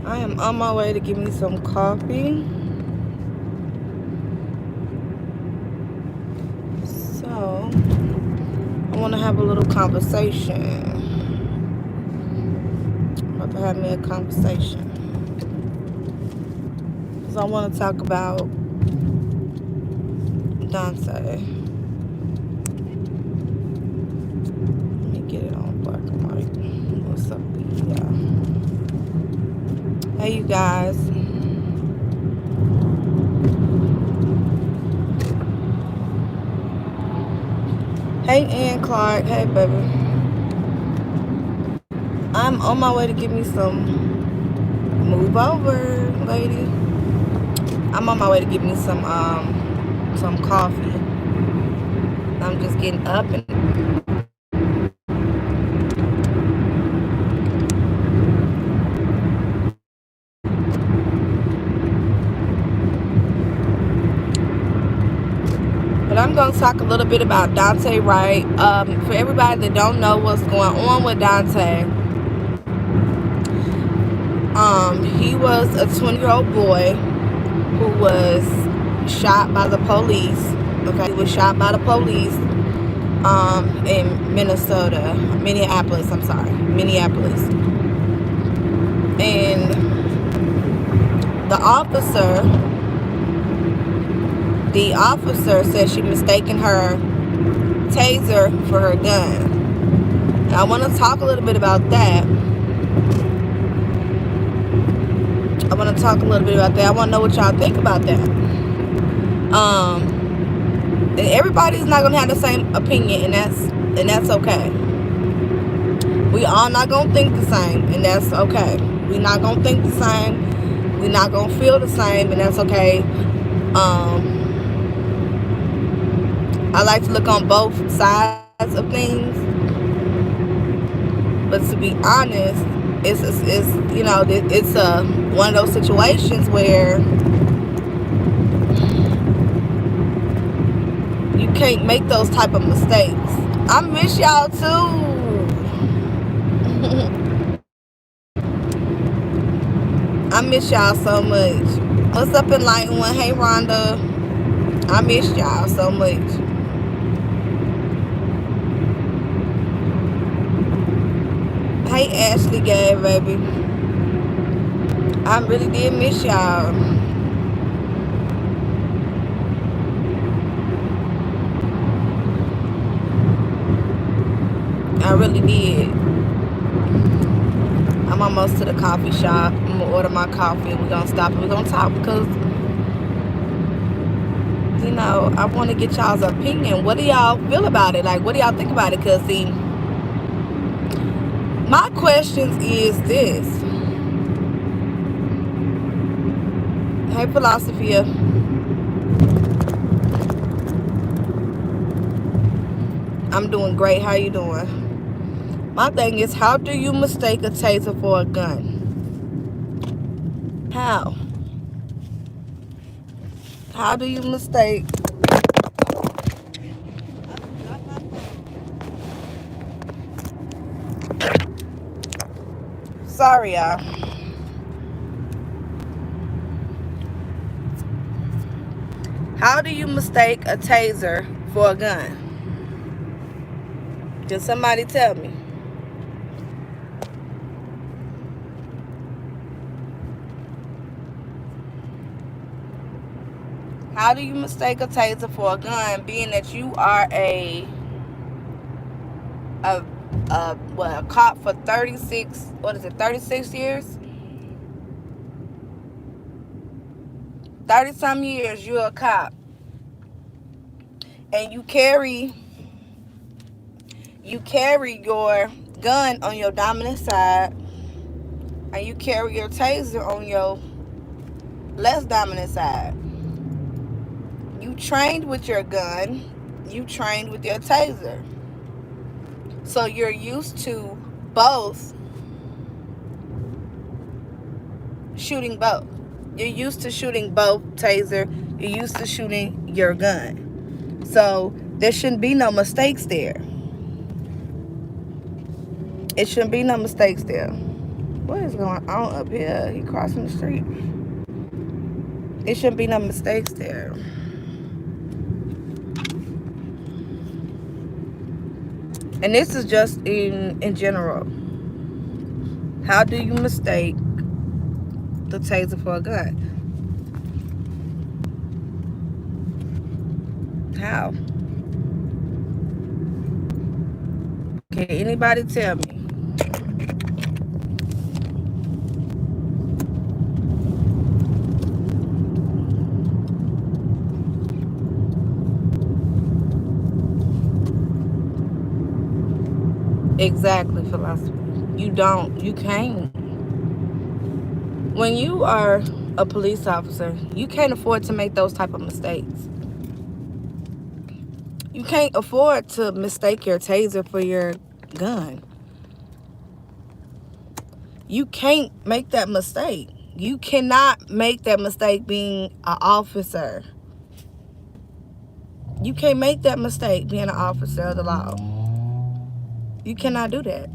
I am on my way to give me some coffee. So, I want to have a little conversation. I'm about to have me a conversation. Because I want to talk about Daunte. Let me get it on black and white. What's up, y'all? Hey, you guys. Hey, Ann Clark. Hey, baby. I'm on my way to give me some. Move over, lady. I'm on my way to give me some coffee. I'm just getting up and but I'm going to talk a little bit about Daunte Wright. For everybody that don't know what's going on with Daunte, he was a 20-year-old boy who was shot by the police. Okay, he was shot by the police in Minneapolis. And the officer said she mistaken her taser for her gun. And I want to talk a little bit about that. I want to know what y'all think about that. And everybody's not gonna have the same opinion, and that's okay. We all not gonna think the same, and that's okay. We not gonna think the same. We not gonna feel the same, and that's okay. I like to look on both sides of things, but to be honest, it's one of those situations where you can't make those type of mistakes. I miss y'all too. I miss y'all so much. What's up, Enlightened One? Hey, Rhonda. I miss y'all so much. Hey, Ashley Gay, baby. I really did miss y'all. I really did. I'm almost to the coffee shop. I'm gonna order my coffee. We're gonna stop and we're gonna talk because, I want to get y'all's opinion. What do y'all feel about it? Like, what do y'all think about it? Because, see, my questions is this. Hey, Philosophia. I'm doing great. How you doing? My thing is, how do you mistake a taser for a gun? How? How do you mistake? Sorry, y'all. How do you mistake a taser for a gun? Can somebody tell me? How do you mistake a taser for a gun, being that you are a cop for 36 years? 30-some years, you're a cop. And you carry your gun on your dominant side, and you carry your taser on your less dominant side. You trained with your gun, you trained with your taser. So you're used to both, shooting both. You're used to shooting both taser, you're used to shooting your gun. So there shouldn't be no mistakes there. It shouldn't be no mistakes there. What is going on up here? He crossing the street. It shouldn't be no mistakes there. And this is just in general. How do you mistake the taser for a gun? How? Can anybody tell me? Exactly, philosophy. You don't. You can't. When you are a police officer, you can't afford to make those type of mistakes. You can't afford to mistake your taser for your gun. You can't make that mistake. You cannot make that mistake being an officer. You can't make that mistake being an officer of the law. You cannot do that.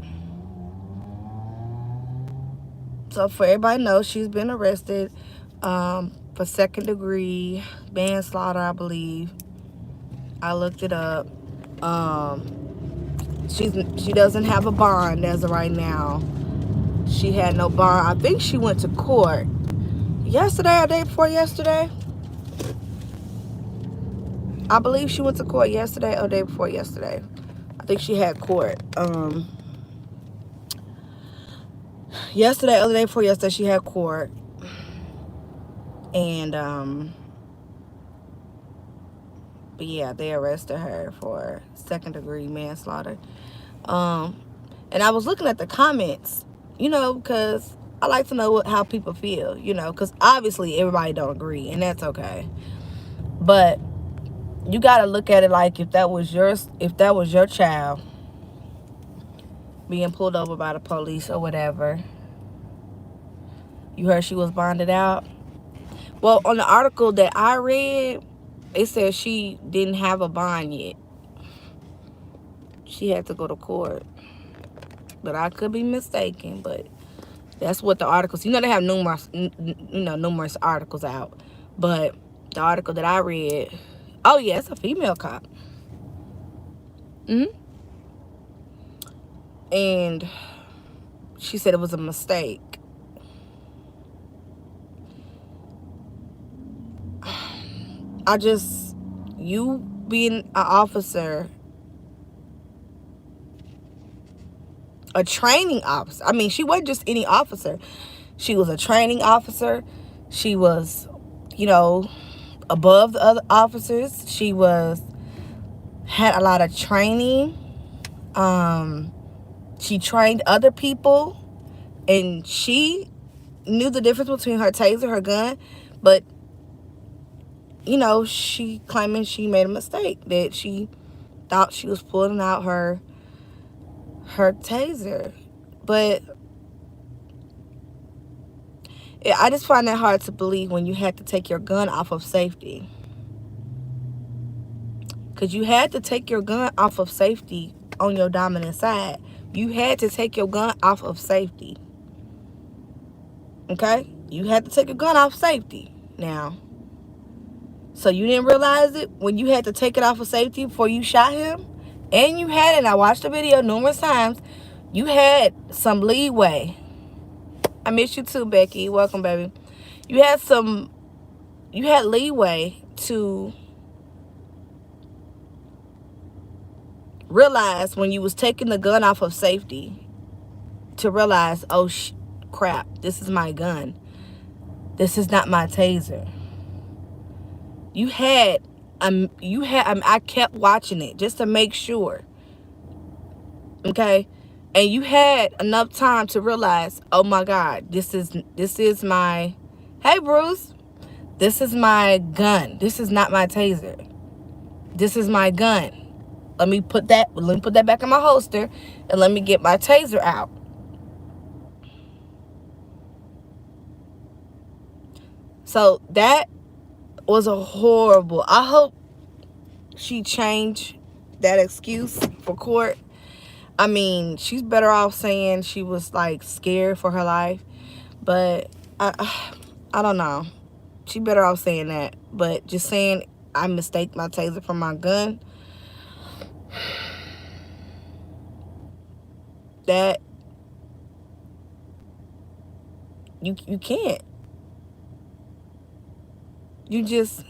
So for everybody knows, she's been arrested for second-degree manslaughter, I believe. I looked it up. She doesn't have a bond as of right now. She had no bond. I think she went to court yesterday or day before yesterday. I believe she went to court yesterday or day before yesterday. I think she had court. Yesterday or the day before yesterday, she had court. And but yeah, they arrested her for second-degree manslaughter. And I was looking at the comments, you know, because I like to know how people feel, you know, because obviously everybody don't agree, and that's okay. But you got to look at it like if that was your child being pulled over by the police or whatever. You heard she was bonded out. Well, on the article that I read, it said she didn't have a bond yet. She had to go to court. But I could be mistaken, but that's what the articles, you know, they have numerous articles out. But the article that I read, oh yeah, it's a female cop. And she said it was a mistake. You being an officer, a training officer. I mean, she wasn't just any officer. She was a training officer. She was, you know, above the other officers. She had a lot of training. She trained other people, and she knew the difference between her taser, her gun, but you know, she claiming she made a mistake, that she thought she was pulling out her taser. But I just find that hard to believe when you had to take your gun off of safety. Because you had to take your gun off of safety on your dominant side. You had to take your gun off of safety. Okay? You had to take your gun off safety. Now, so you didn't realize it when you had to take it off of safety before you shot him? And you had, and I watched the video numerous times, you had some leeway. I miss you too, Becky. Welcome, baby. You had leeway to realize when you was taking the gun off of safety, to realize, oh crap, this is my gun. This is not my taser. I kept watching it just to make sure. Okay? And you had enough time to realize, oh my God, this is my, hey Bruce, this is my gun. This is not my taser. This is my gun. Let me put that back in my holster, and let me get my taser out. So that was a horrible. I hope she changed that excuse for court. I mean, she's better off saying she was like scared for her life, but I don't know. She better off saying that, but just saying I mistake my taser for my gun, that you can't. You just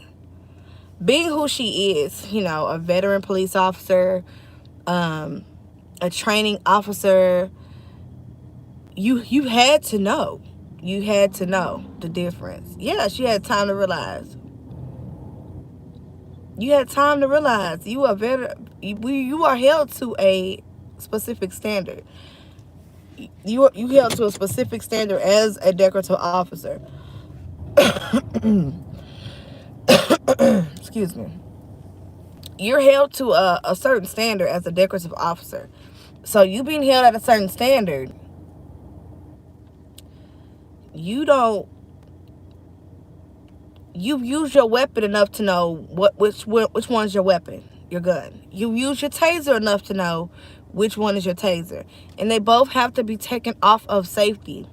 being who she is, a veteran police officer, a training officer. You had to know. You had to know the difference. Yes, you had time to realize. You had time to realize you are you are held to a specific standard. You held to a specific standard as a decorative officer. Excuse me. You're held to a certain standard as a decorative officer. So you being held at a certain standard, you don't. You use your weapon enough to know which one's your weapon, your gun. You use your taser enough to know which one is your taser, and they both have to be taken off of safety.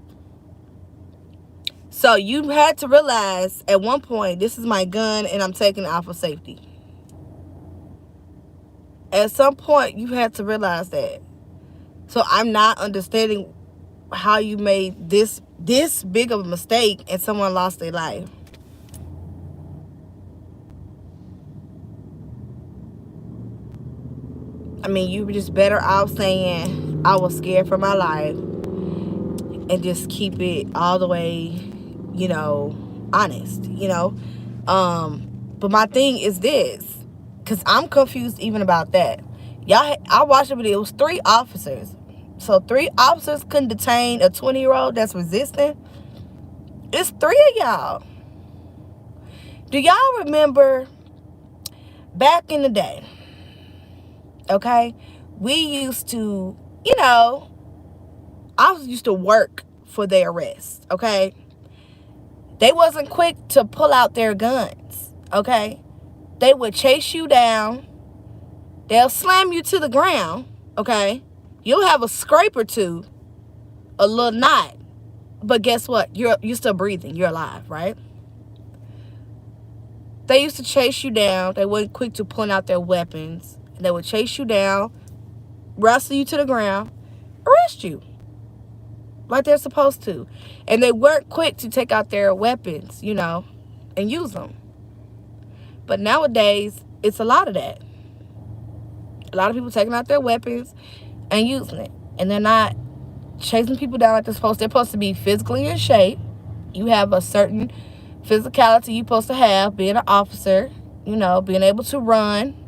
So you had to realize at one point, this is my gun, and I'm taking it off of safety. At some point, you had to realize that. So I'm not understanding how you made this big of a mistake and someone lost their life. I mean, you were just better off saying I was scared for my life and just keep it all the way, honest, But my thing is this, because I'm confused even about that. I watched the video. It was 3 officers. So 3 officers couldn't detain a 20-year-old that's resisting. It's 3 of y'all. Do y'all remember back in the day? Okay, we used to, I used to work for their arrest. Okay, they wasn't quick to pull out their guns. Okay, they would chase you down. They'll slam you to the ground. Okay, you'll have a scrape or two, a little knot, but guess what? You're still breathing. You're alive, right? They used to chase you down. They weren't quick to pull out their weapons. They would chase you down, wrestle you to the ground, arrest you like they're supposed to. And they weren't quick to take out their weapons, and use them. But nowadays, it's a lot of that. A lot of people taking out their weapons and using it. And they're not chasing people down like they're supposed to. They're supposed to be physically in shape. You have a certain physicality you're supposed to have, being an officer, being able to run.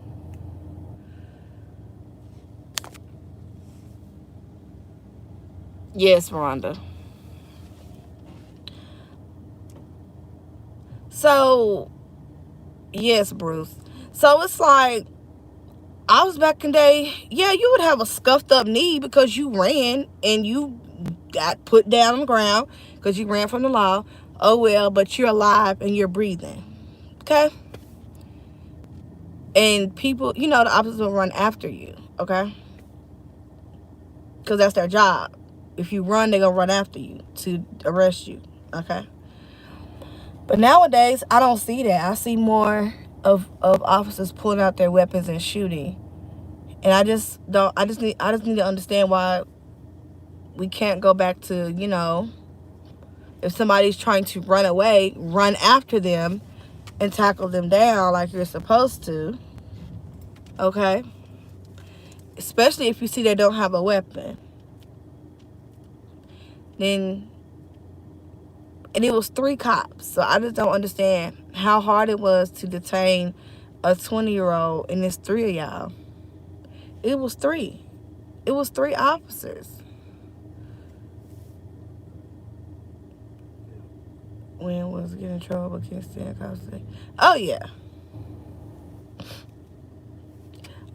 Yes, Rhonda. So, yes, Bruce. So it's like, I was back in the day, yeah, you would have a scuffed up knee because you ran and you got put down on the ground because you ran from the law. Oh, well, but you're alive and you're breathing. Okay? And people, the officers will run after you. Okay? Because that's their job. If you run, they're going to run after you to arrest you. Okay? But nowadays, I don't see that. I see more of officers pulling out their weapons and shooting. And I just need to understand why we can't go back to, if somebody's trying to run away, run after them and tackle them down like you're supposed to. Okay? Especially if you see they don't have a weapon. And it was 3 cops. So I just don't understand how hard it was to detain a 20-year-old, and it's 3 of y'all. It was 3. It was 3 officers. When was getting in trouble but can't stand cops? Oh, yeah.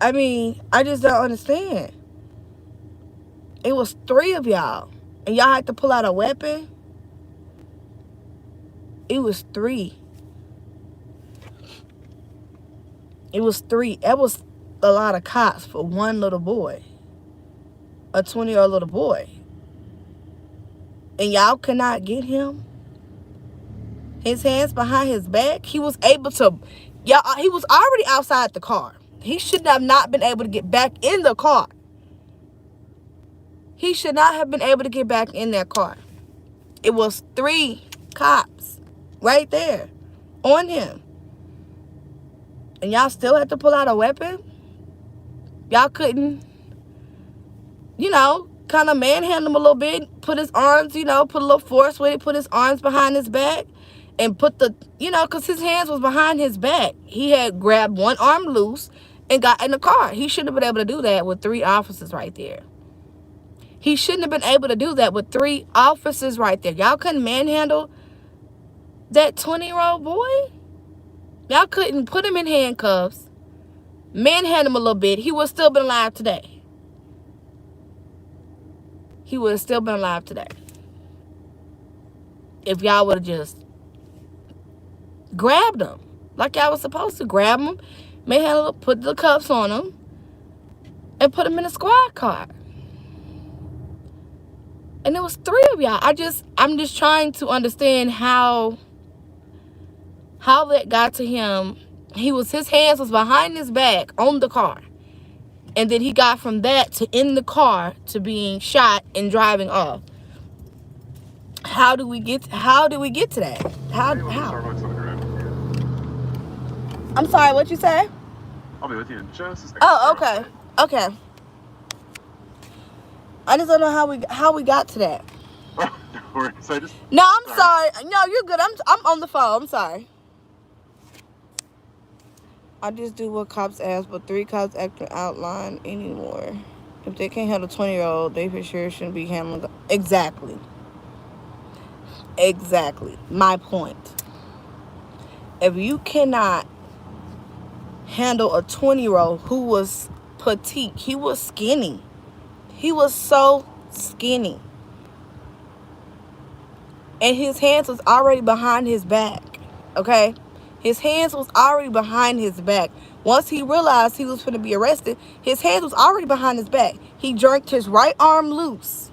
I mean, I just don't understand. It was 3 of y'all. And y'all had to pull out a weapon? It was 3. It was 3. That was a lot of cops for one little boy. a 20-year-old little boy. And y'all could not get him. His hands behind his back. He was able to, y'all, he was already outside the car. He should have not been able to get back in the car. He should not have been able to get back in that car. It was 3 cops right there on him. And y'all still had to pull out a weapon? Y'all couldn't, kind of manhandle him a little bit, put his arms, put a little force with it, put his arms behind his back, and put the, because his hands was behind his back. He had grabbed one arm loose and got in the car. He shouldn't have been able to do that with 3 officers right there. He shouldn't have been able to do that with 3 officers right there. Y'all couldn't manhandle that 20-year-old boy? Y'all couldn't put him in handcuffs, manhandle him a little bit. He would have still been alive today. He would have still been alive today. If y'all would have just grabbed him like y'all was supposed to. Grab him, manhandle him, put the cuffs on him, and put him in a squad car. And it was 3 of y'all. I'm just trying to understand how that got to him. His hands was behind his back on the car. And then he got from that to in the car to being shot and driving off. How do we get to that? How? I'm sorry, what you say? I'll be with you in just a second. Oh, okay. Okay. I just don't know how we got to that. Oh, no worries. No, I'm sorry. No, you're good. I'm on the phone. I'm sorry. I just do what cops ask, but 3 cops acting outline anymore. If they can't handle a 20-year-old, they for sure shouldn't be handling. Exactly. My point. If you cannot handle a 20-year-old who was petite, he was skinny. He was so skinny. And his hands was already behind his back. Okay? His hands was already behind his back. Once he realized he was going to be arrested, his hands was already behind his back. He jerked his right arm loose.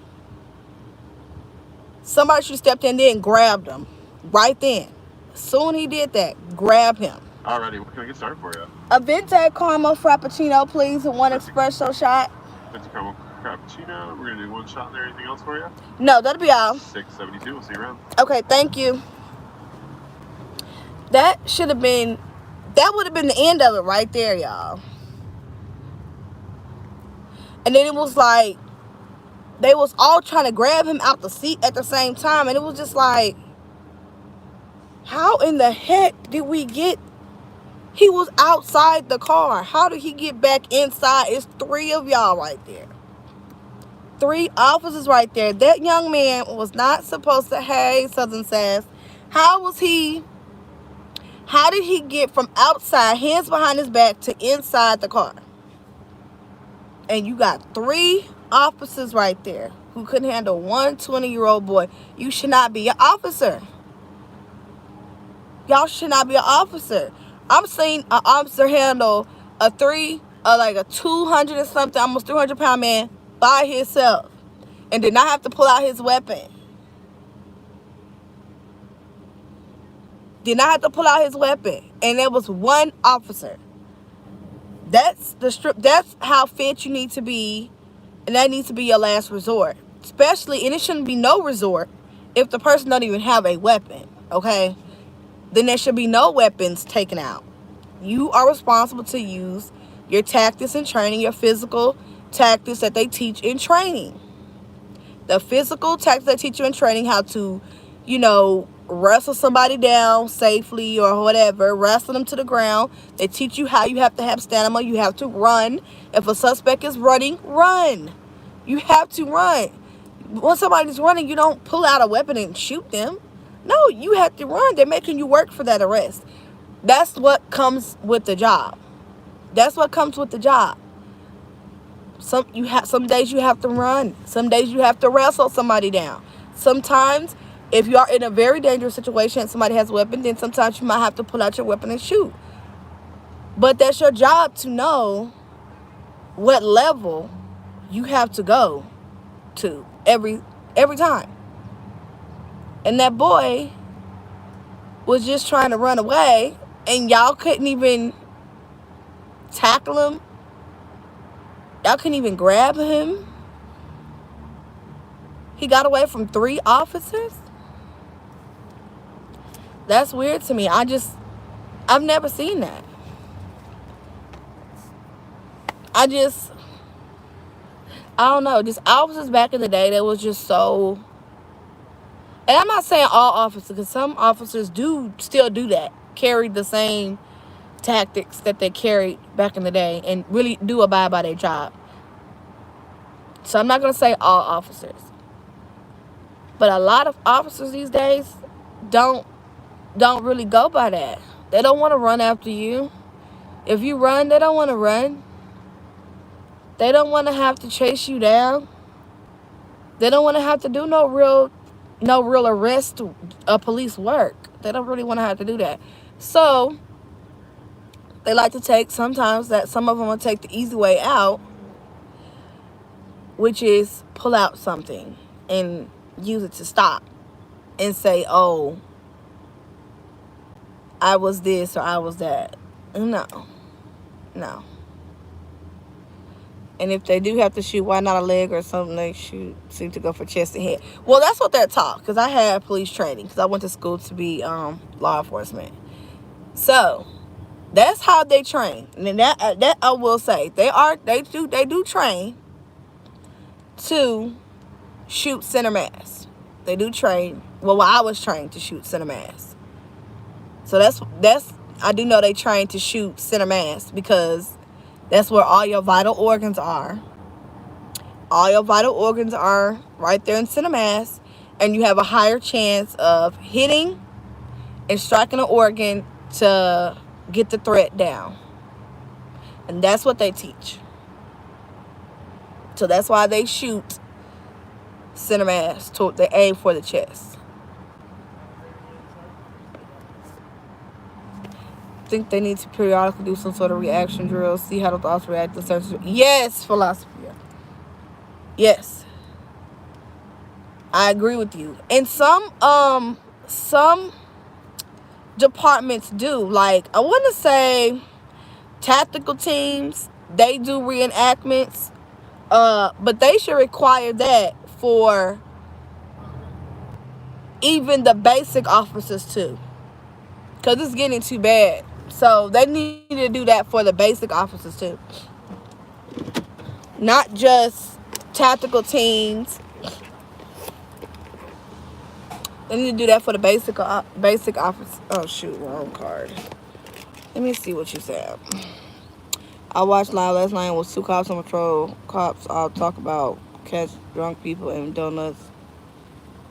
Somebody should have stepped in there and grabbed him. Right then. Soon he did that. Grab him. Alrighty, what can I get started for you? A Venti caramel frappuccino, please, and 1 espresso shot. Venti caramel frappuccino. We're going to do 1 shot there. Anything else for you? No, that'll be all. 672. We'll see you around. Okay, thank you. That would have been the end of it right there, y'all. And then it was like, they was all trying to grab him out the seat at the same time. And it was just like, how in the heck did we get... He was outside the car. How did he get back inside? It's 3 of y'all right there. 3 officers right there. That young man was not supposed to have Southern Sass. How did he get from outside, hands behind his back, to inside the car? And you got 3 officers right there who couldn't handle 1 20-year-old boy. You should not be an officer. Y'all should not be an officer. I'm seeing an officer handle a 200 and something, almost 300-pound man by himself and did not have to pull out his weapon. Did not have to pull out his weapon. And there was 1 officer. That's how fit you need to be. And that needs to be your last resort. Especially, and it shouldn't be no resort if the person don't even have a weapon. Okay? Then there should be no weapons taken out. You are responsible to use your tactics and training, your physical tactics that they teach in training. The physical tactics they teach you in training, how to, wrestle somebody down safely or whatever, wrestle them to the ground. They teach you how you have to have stamina. You have to run. If a suspect is running, run. You have to run. When somebody's running, you don't pull out a weapon and shoot them. No, you have to run. They're making you work for that arrest. That's what comes with the job. That's what comes with the job. Some days you have to run. Some days you have to wrestle somebody down. Sometimes, if you are in a very dangerous situation and somebody has a weapon, then sometimes you might have to pull out your weapon and shoot. But that's your job to know what level you have to go to every time. And that boy was just trying to run away, and y'all couldn't even tackle him. Y'all couldn't even grab him. He got away from 3 officers. That's weird to me. I've never seen that. I don't know. Just officers back in the day, that was just so. And I'm not saying all officers, because some officers do still do that, carry the same tactics that they carried back in the day, and really do abide by their job. So I'm not gonna say all officers, but a lot of officers these days don't really go by that. They don't want to run after you. If you run, they don't want to run. They don't want to have to chase you down. They don't want to have to do no real arrest police work. They don't really want to have to do that. So they like to take, sometimes that some of them will take the easy way out, which is pull out something and use it to stop and say, oh, I was this or I was that. No. And if they do have to shoot, why not a leg or something? They seem to go for chest and head. Well, that's what they're taught, because I had police training, because I went to school to be law enforcement. So that's how they train. And that I will say, they do train to shoot center mass. They do train. Well, I was trained to shoot center mass. So that's I do know they train to shoot center mass, because that's where all your vital organs are. All your vital organs are right there in center mass, and you have a higher chance of hitting and striking an organ to get the threat down. And that's what they teach. So that's why they shoot center mass. They aim for the chest. I think they need to periodically do some sort of reaction drill, see how the thoughts react to certain. Yes, philosophy. Yes, I agree with you. And some departments do. Like, I want to say tactical teams, they do reenactments, but they should require that for even the basic officers too, because it's getting too bad. So they need to do that for the basic officers too, not just tactical teams. They need to do that for the basic office. Oh shoot, wrong card. Let me see what you said. I watched live last night with 2 cops on patrol. Cops all talk about catch drunk people and donuts.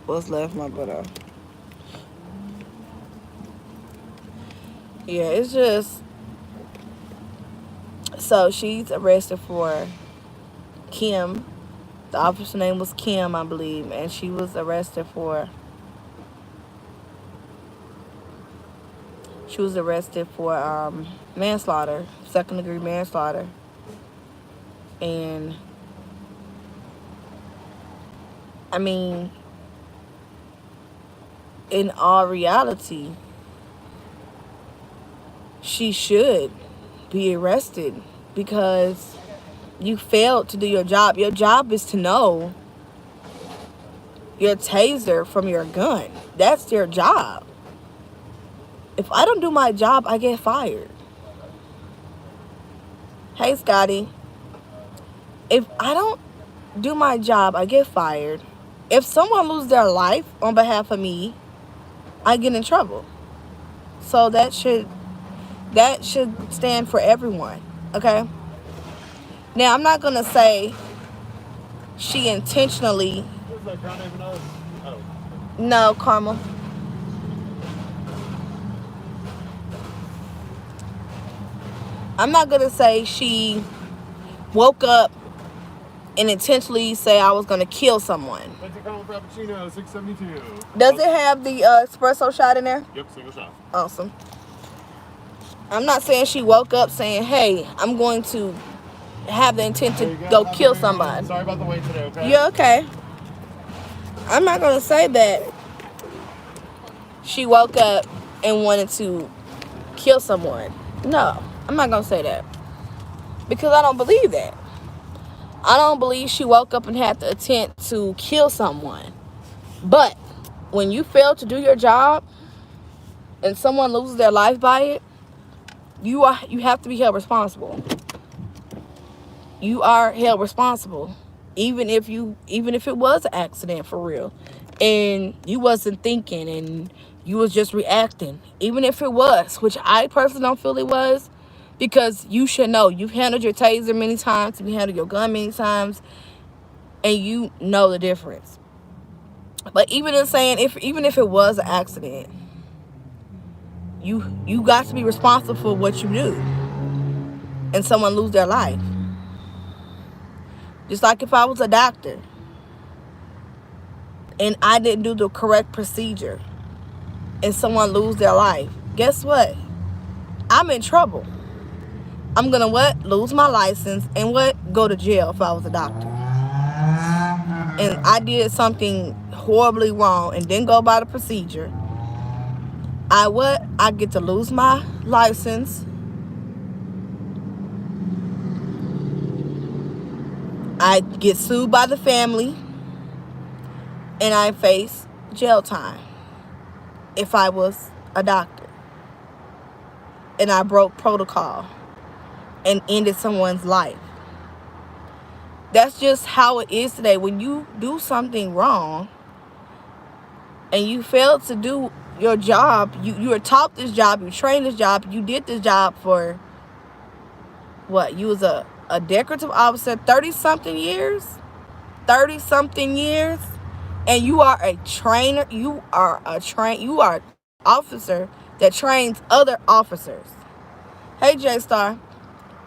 What's left, my brother? Yeah, it's just. So she's arrested for Kim. The officer name was Kim, I believe, and she was arrested for. She was arrested for manslaughter, 2nd-degree manslaughter, and I mean, in all reality, she should be arrested, because you failed to do your job. Your job is to know your taser from your gun. That's your job. If I don't do my job, I get fired. Hey, Scotty. If I don't do my job, I get fired. If someone loses their life on behalf of me, I get in trouble. So that should stand for everyone, okay? Now, I'm not going to say she intentionally. What's that, Crown Avenue? Oh. No, Carmel. I'm not going to say she woke up and intentionally say I was going to kill someone. Repercussions, 672. Does it have the espresso shot in there? Yep, single shot. Awesome. I'm not saying she woke up saying, hey, I'm going to have the intent to go kill somebody. Sorry about the wait today, okay? You're okay. I'm not going to say that she woke up and wanted to kill someone. No, I'm not going to say that. Because I don't believe that. I don't believe she woke up and had the intent to kill someone. But when you fail to do your job and someone loses their life by it, you have to be held responsible. You are held responsible, even if it was an accident for real, and you wasn't thinking and you was just reacting. Even if it was, which I personally don't feel it was, because you should know. You've handled your taser many times, you've handled your gun many times, and you know the difference. But even if it was an accident, you got to be responsible for what you do, and someone lose their life. Just like if I was a doctor and I didn't do the correct procedure and someone lose their life, guess what? I'm in trouble. I'm gonna what? Lose my license and what? Go to jail if I was a doctor. And I did something horribly wrong and didn't go by the procedure. I get to lose my license. I get sued by the family. And I face jail time if I was a doctor and I broke protocol and ended someone's life. That's just how it is today. When you do something wrong and you fail to do your job, you were taught this job, you trained this job, you did this job for what? You was a decorative officer 30-something years? 30-something years? And you are a trainer, you are an officer that trains other officers. Hey, J-Star,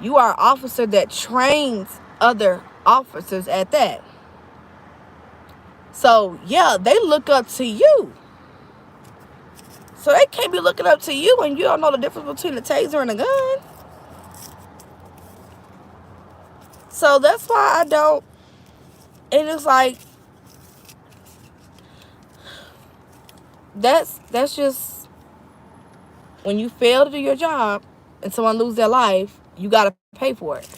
you are an officer that trains other officers at that. So, yeah, they look up to you. So they can't be looking up to you when you don't know the difference between a taser and a gun. So that's why I don't. And it's like, that's just, when you fail to do your job and someone lose their life, you got to pay for it.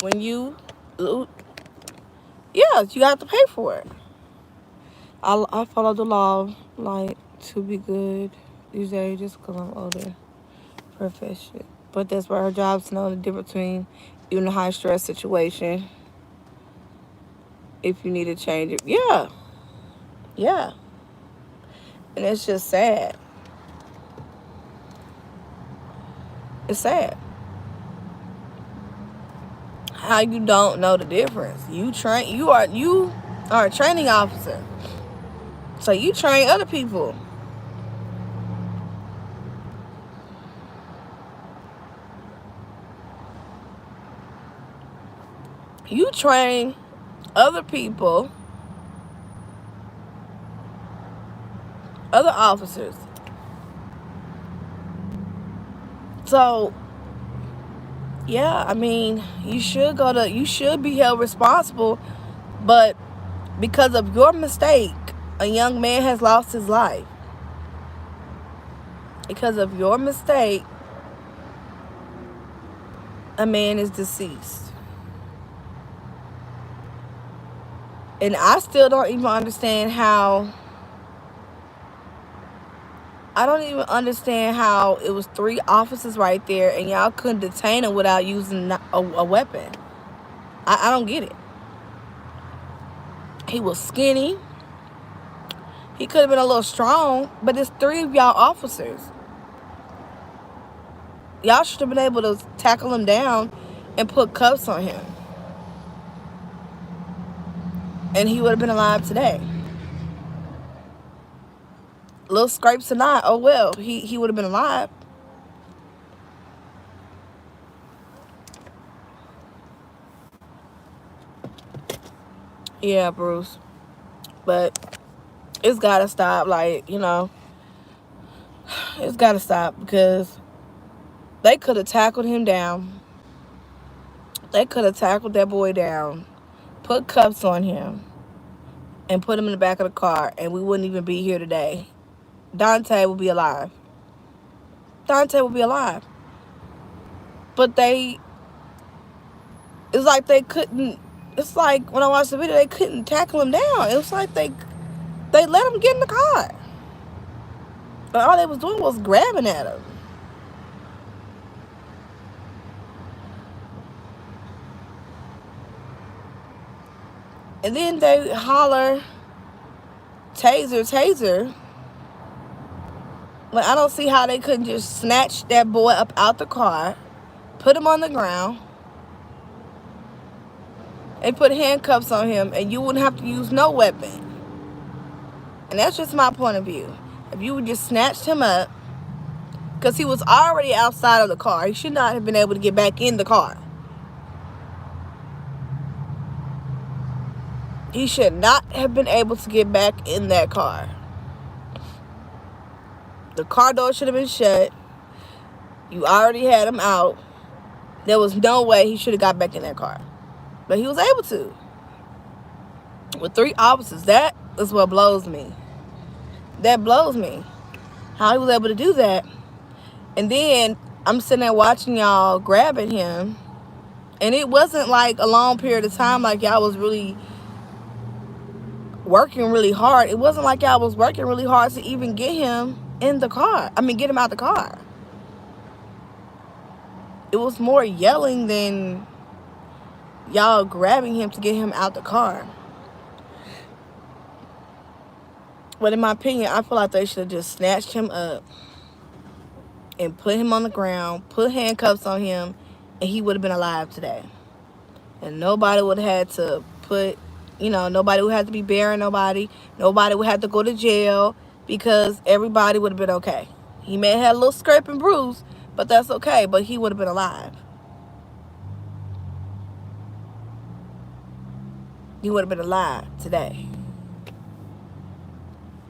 When you lose, yeah, you have to pay for it. I follow the law, like, to be good these days just because I'm older. Profession. But that's where her job's to know the difference between even a high stress situation. If you need to change it. Yeah. Yeah. And it's just sad. It's sad. How you don't know the difference. You are a training officer. So you train other people. You train other people, other officers. So, yeah, I mean, you should be held responsible, but because of your mistake, a young man has lost his life. Because of your mistake, a man is deceased. And I still don't even understand how. I don't even understand how it was 3 officers right there and y'all couldn't detain him without using a weapon. I don't get it. He was skinny. He could have been a little strong, but it's 3 of y'all officers. Y'all should have been able to tackle him down and put cuffs on him. And he would have been alive today. Little scrapes or not, oh well, he would have been alive. Yeah, Bruce. But it's gotta stop, like, It's got to stop because they could have tackled him down. They could have tackled that boy down, put cuffs on him, and put him in the back of the car, and we wouldn't even be here today. Daunte would be alive. Daunte would be alive. But it's like they couldn't, it's like when I watched the video, they couldn't tackle him down. It was like they let him get in the car. But all they was doing was grabbing at him. And then they holler, taser, taser. Like, I don't see how they couldn't just snatch that boy up out the car, put him on the ground, and put handcuffs on him, and you wouldn't have to use no weapon. And that's just my point of view. If you would just snatched him up, because he was already outside of the car, he should not have been able to get back in the car. He should not have been able to get back in that car. The car door should have been shut. You already had him out. There was no way he should have got back in that car. But he was able to. With 3 officers. That is what blows me. That blows me. How he was able to do that. And then I'm sitting there watching y'all grabbing him. And it wasn't like a long period of time like y'all was really working really hard. It wasn't like y'all was working really hard to even get him in the car. I mean, get him out the car. It was more yelling than y'all grabbing him to get him out the car. But in my opinion, I feel like they should have just snatched him up and put him on the ground, put handcuffs on him, and he would have been alive today. And nobody would have had to nobody would have to be burying nobody. Nobody would have to go to jail because everybody would have been okay. He may have had a little scrape and bruise, but that's okay. But he would have been alive. He would have been alive today.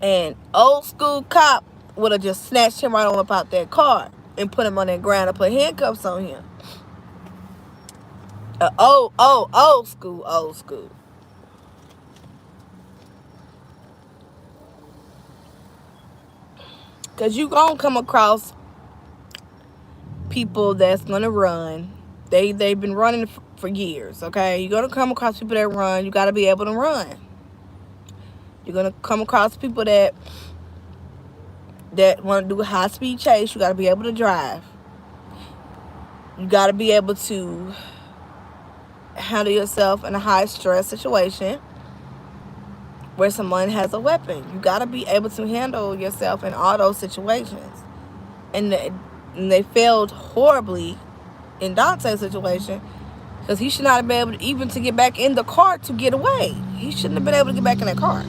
And old school cop would have just snatched him right on up out that car and put him on that ground and put handcuffs on him. Old school. Because you going to come across people that's going to run. They've been running for years, okay? You're going to come across people that run. You got to be able to run. You're going to come across people that want to do a high-speed chase. You got to be able to drive. You got to be able to handle yourself in a high-stress situation where someone has a weapon. You got to be able to handle yourself in all those situations. And they failed horribly in Daunte's situation because he should not have been able to even to get back in the car to get away. He shouldn't have been able to get back in that car.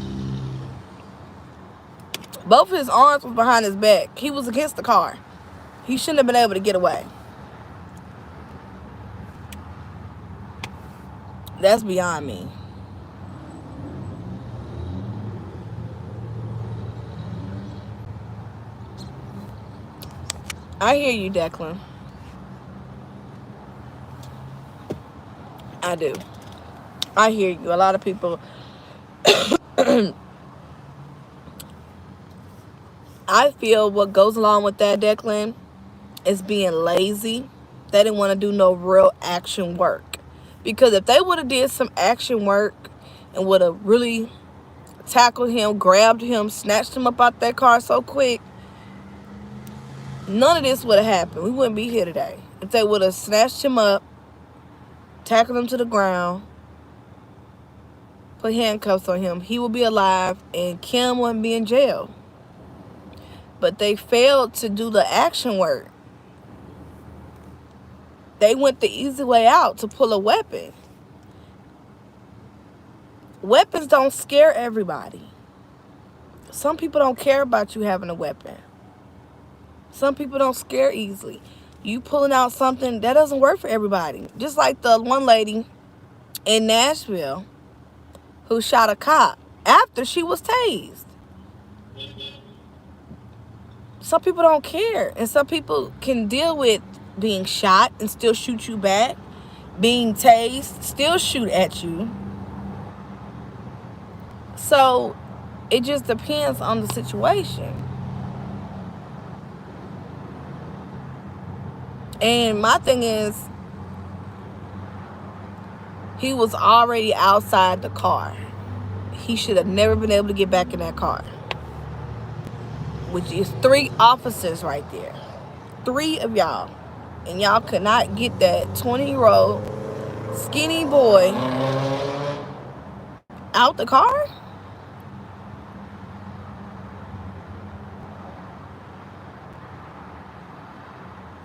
Both of his arms was behind his back. He was against the car. He shouldn't have been able to get away. That's beyond me. I hear you, Declan. I do. I hear you. A lot of people... I feel what goes along with that, Declan, is being lazy. They didn't want to do no real action work. Because if they would have did some action work and would have really tackled him, grabbed him, snatched him up out that car so quick, none of this would have happened. We wouldn't be here today. If they would have snatched him up, tackled him to the ground, put handcuffs on him, he would be alive and Kim wouldn't be in jail. But they failed to do the action work. They went the easy way out to pull a weapon. Weapons don't scare everybody. Some people don't care about you having a weapon. Some people don't scare easily. You pulling out something, that doesn't work for everybody. Just like the one lady in Nashville who shot a cop after she was tased. some people don't care, and some people can deal with being shot and still shoot you back, being tased, still shoot at you. So it just depends on the situation. And my thing is, he was already outside the car. He should have never been able to get back in that car. Which is 3 officers right there. 3 of y'all. And y'all could not get that 20-year-old skinny boy out the car?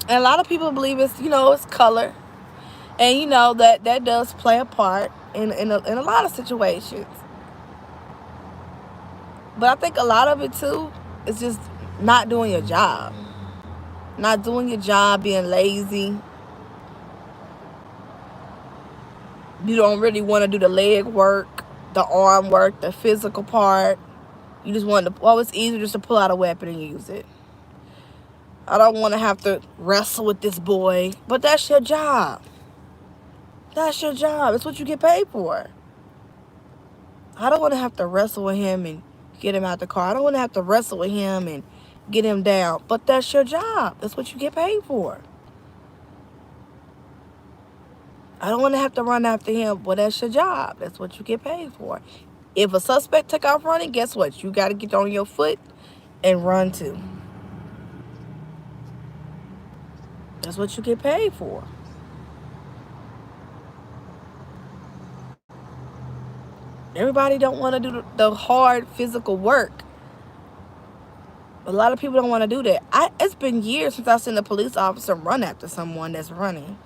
And a lot of people believe it's, it's color. And, that does play a part in a lot of situations. But I think a lot of it, too, is just not doing your job. Not doing your job, being lazy. You don't really want to do the leg work, the arm work, the physical part. You just want to, it's easier just to pull out a weapon and use it. I don't want to have to wrestle with this boy. But that's your job. That's your job. It's what you get paid for. I don't want to have to wrestle with him and get him out the car. I don't want to have to wrestle with him and get him down. But that's your job. That's what you get paid for. I don't want to have to run after him. But that's your job. That's what you get paid for. If a suspect took off running, guess what? You got to get on your foot and run too. That's what you get paid for. Everybody don't want to do the hard physical work. A lot of people don't want to do that. It's been years since I've seen a police officer run after someone that's running.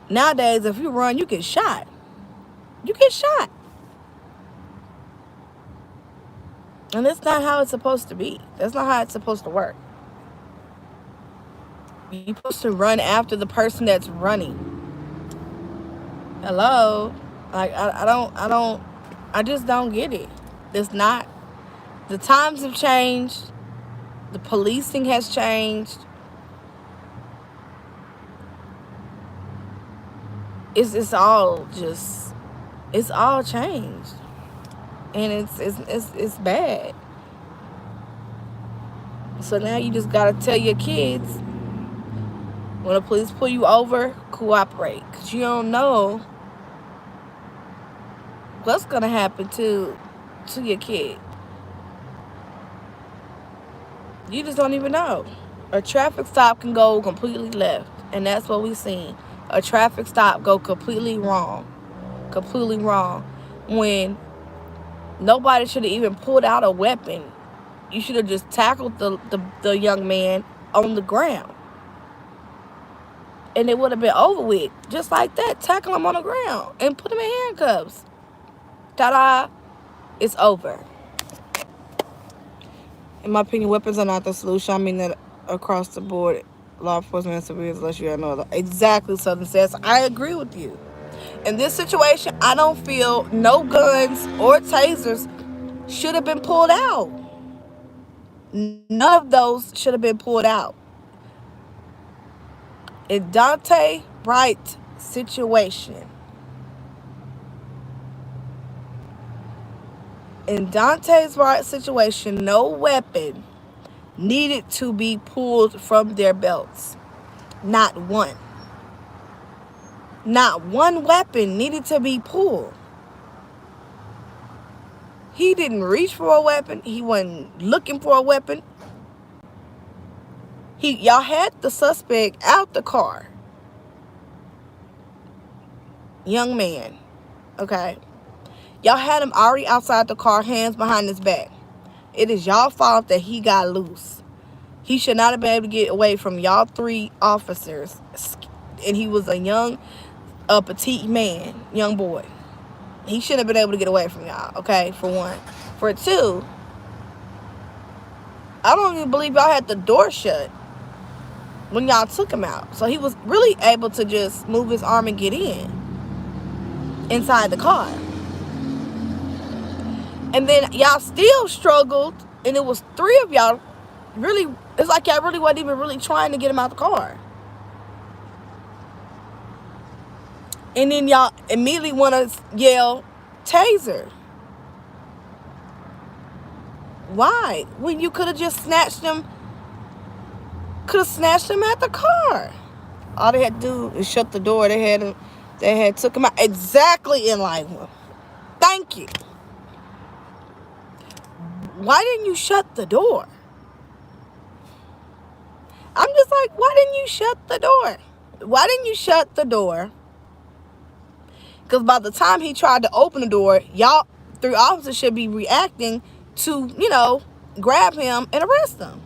Nowadays, if you run, you get shot. You get shot. And that's not how it's supposed to be. That's not how it's supposed to work. You're supposed to run after the person that's running. Hello? Like, I just don't get it. It's not. The times have changed. The policing has changed. It's all changed. And it's bad. So now you just gotta tell your kids, when the police pull you over, cooperate. Because you don't know what's gonna happen to your kid. You just don't even know. A traffic stop can go completely left. And that's what we've seen. A traffic stop go completely wrong. Completely wrong. When nobody should have even pulled out a weapon. You should have just tackled the young man on the ground. And it would have been over with. Just like that. Tackle him on the ground. And put him in handcuffs. Ta-da. It's over. In my opinion, weapons are not the solution. I mean that across the board, law enforcement and civilians, unless you have no other. Exactly, Southern says. I agree with you. In this situation, I don't feel no guns or tasers should have been pulled out. None of those should have been pulled out. In Daunte Wright situation, in Daunte Wright's situation, no weapon needed to be pulled from their belts. Not one. Not one weapon needed to be pulled. He didn't reach for a weapon. He wasn't looking for a weapon. Y'all had the suspect out the car. Young man. Okay. Y'all had him already outside the car, hands behind his back. It is y'all fault that he got loose. He should not have been able to get away from y'all 3 officers. And he was a petite man, young boy. He shouldn't have been able to get away from y'all, okay, for one. For two, I don't even believe y'all had the door shut when y'all took him out. So he was really able to just move his arm and get inside the car. And then y'all still struggled, and it was 3 of y'all really, it's like y'all really wasn't even really trying to get him out the car. And then y'all immediately want to yell, taser. Why? When you could have just snatched him, at the car. All they had to do is shut the door. They had took him out exactly in line with him. Thank you. Why didn't you shut the door? I'm just like, why didn't you shut the door? Why didn't you shut the door? Because by the time he tried to open the door, y'all, 3 officers should be reacting to, grab him and arrest him.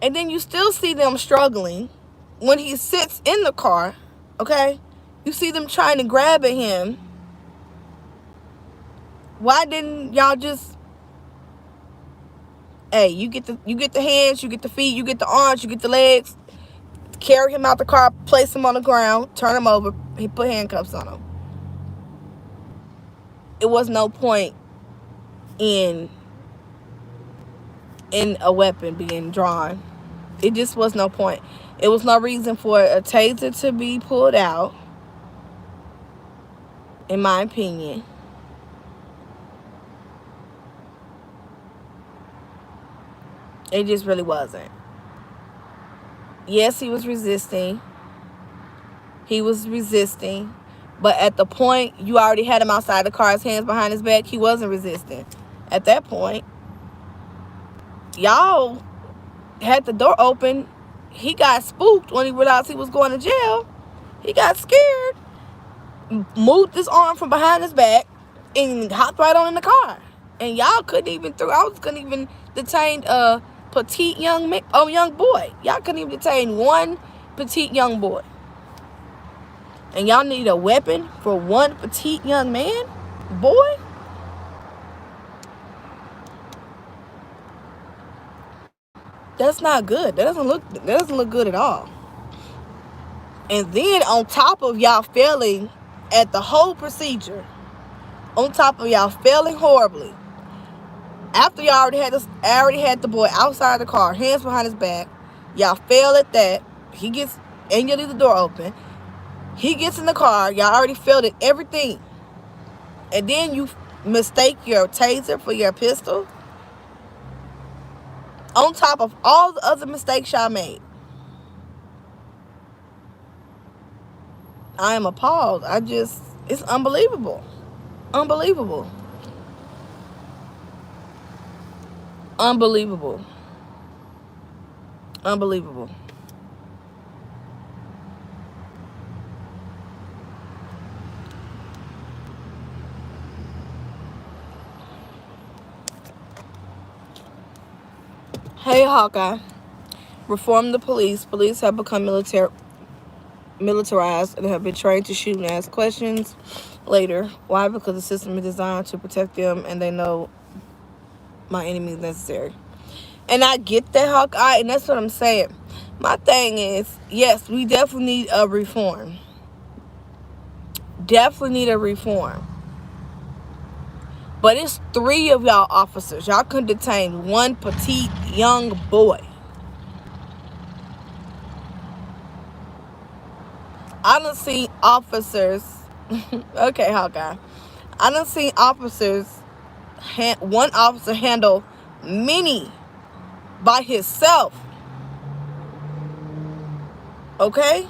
And then you still see them struggling when he sits in the car, okay? You see them trying to grab at him. Why didn't y'all just, hey, you get the hands, you get the feet, you get the arms, you get the legs, carry him out the car, place him on the ground, turn him over, he put handcuffs on him. It was no point in a weapon being drawn. It just was no point. It was no reason for a taser to be pulled out, in my opinion. It just really wasn't. Yes, he was resisting. But at the point you already had him outside the car, his hands behind his back, he wasn't resisting. At that point, y'all had the door open. He got spooked when he realized he was going to jail. He got scared, moved his arm from behind his back, and hopped right on in the car. And y'all couldn't even detain a petite young boy. Y'all couldn't even detain one petite young boy. And y'all need a weapon for one petite young man? Boy? That's not good. That doesn't look good at all. And then on top of y'all failing at the whole procedure, on top of y'all failing horribly, after y'all already had the boy outside the car, hands behind his back, y'all fail at that. And you leave the door open. He gets in the car. Y'all already failed at everything. And then you mistake your taser for your pistol. On top of all the other mistakes y'all made. I am appalled. It's unbelievable. Unbelievable. Unbelievable. Unbelievable. Hey, Hawkeye. Reform the police. Police have become militarized and have been trained to shoot and ask questions later. Why? Because the system is designed to protect them and they know my enemy is necessary. And I get that, Hawkeye, and that's what I'm saying. My thing is, yes, we definitely need a reform. Definitely need a reform. But it's 3 of y'all officers. Y'all couldn't detain one petite young boy. I done seen officers. Okay, Hawkeye. I done seen officers. One officer handle many by himself. Okay?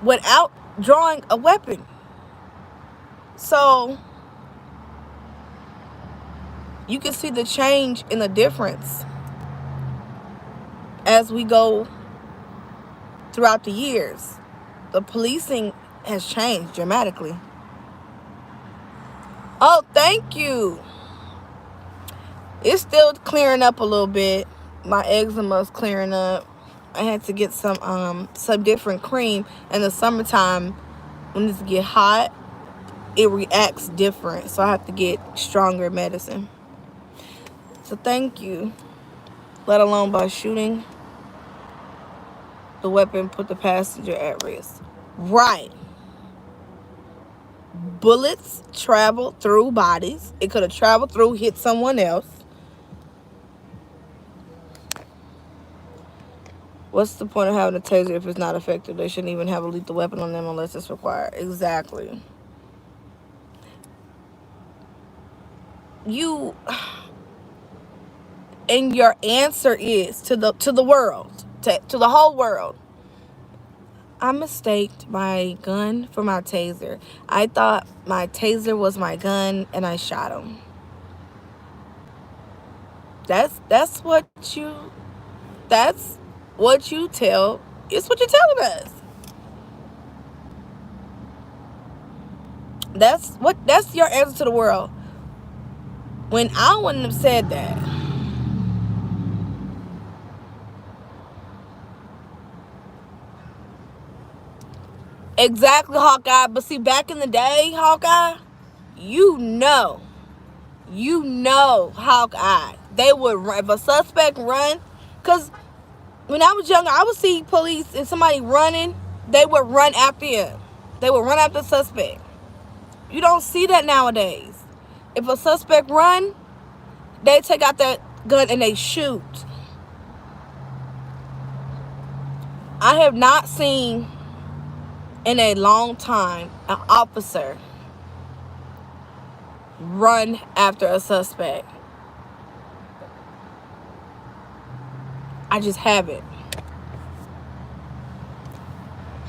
Without drawing a weapon. So you can see the change in the difference as we go throughout the years. The policing has changed dramatically. Oh, thank you. It's still clearing up a little bit. My eczema's clearing up. I had to get some different cream. In the summertime, when it get hot, it reacts different. So I have to get stronger medicine. So thank you. Let alone by shooting the weapon put the passenger at risk. Right. bullets travel through bodies. It could have traveled through, hit someone else. What's the point of having a taser if it's not effective? They shouldn't even have a lethal weapon on them unless it's required. Exactly. You, and your answer is to the world, to the whole world. I mistaked my gun for my taser. I thought my taser was my gun, and I shot him. That's what you tell. It's what you're telling us. That's your answer to the world. When I wouldn't have said that. Exactly, Hawkeye. But see, back in the day, Hawkeye, you know, Hawkeye. They would run. If a suspect run, because when I was younger, I would see police and somebody running, they would run after him. They would run after the suspect. You don't see that nowadays. If a suspect run, they take out that gun and they shoot. I have not seen in a long time an officer run after a suspect. I just haven't.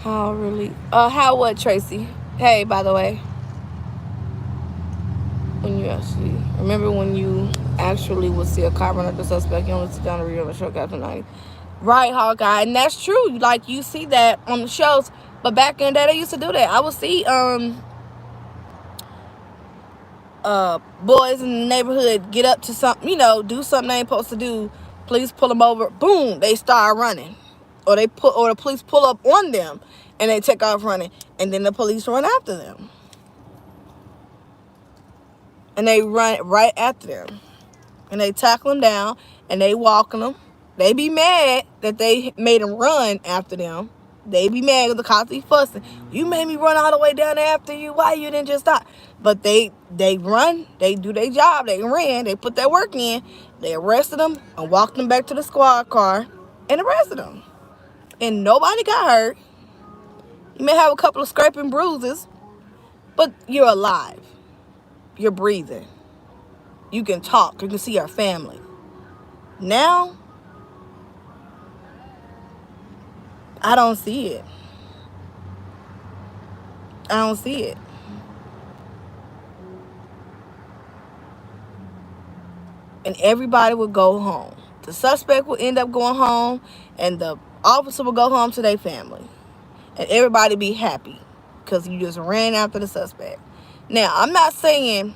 How what, Tracy? Hey, by the way. Remember when you actually would see a car run up the suspect, you only sit down and read on the show Captain 90. Right, Hawkeye, and that's true. Like, you see that on the shows, but back in the day, they used to do that. I would see boys in the neighborhood get up to something, do something they ain't supposed to do. Police pull them over, boom, they start running, or the police pull up on them, and they take off running, and then the police run after them. And they run right after them. And they tackle them down. And they walking them. They be mad that they made them run after them. They be mad because the cops be fussing. You made me run all the way down after you. Why you didn't just stop? But they run. They do their job. They ran. They put their work in. They arrested them and walked them back to the squad car and arrested them. And nobody got hurt. You may have a couple of scraping bruises. But you're alive. You're breathing. You can talk. You can see your family. Now, I don't see it. I don't see it. And everybody would go home. The suspect would end up going home, and the officer would go home to their family. And everybody be happy because you just ran after the suspect. Now, I'm not saying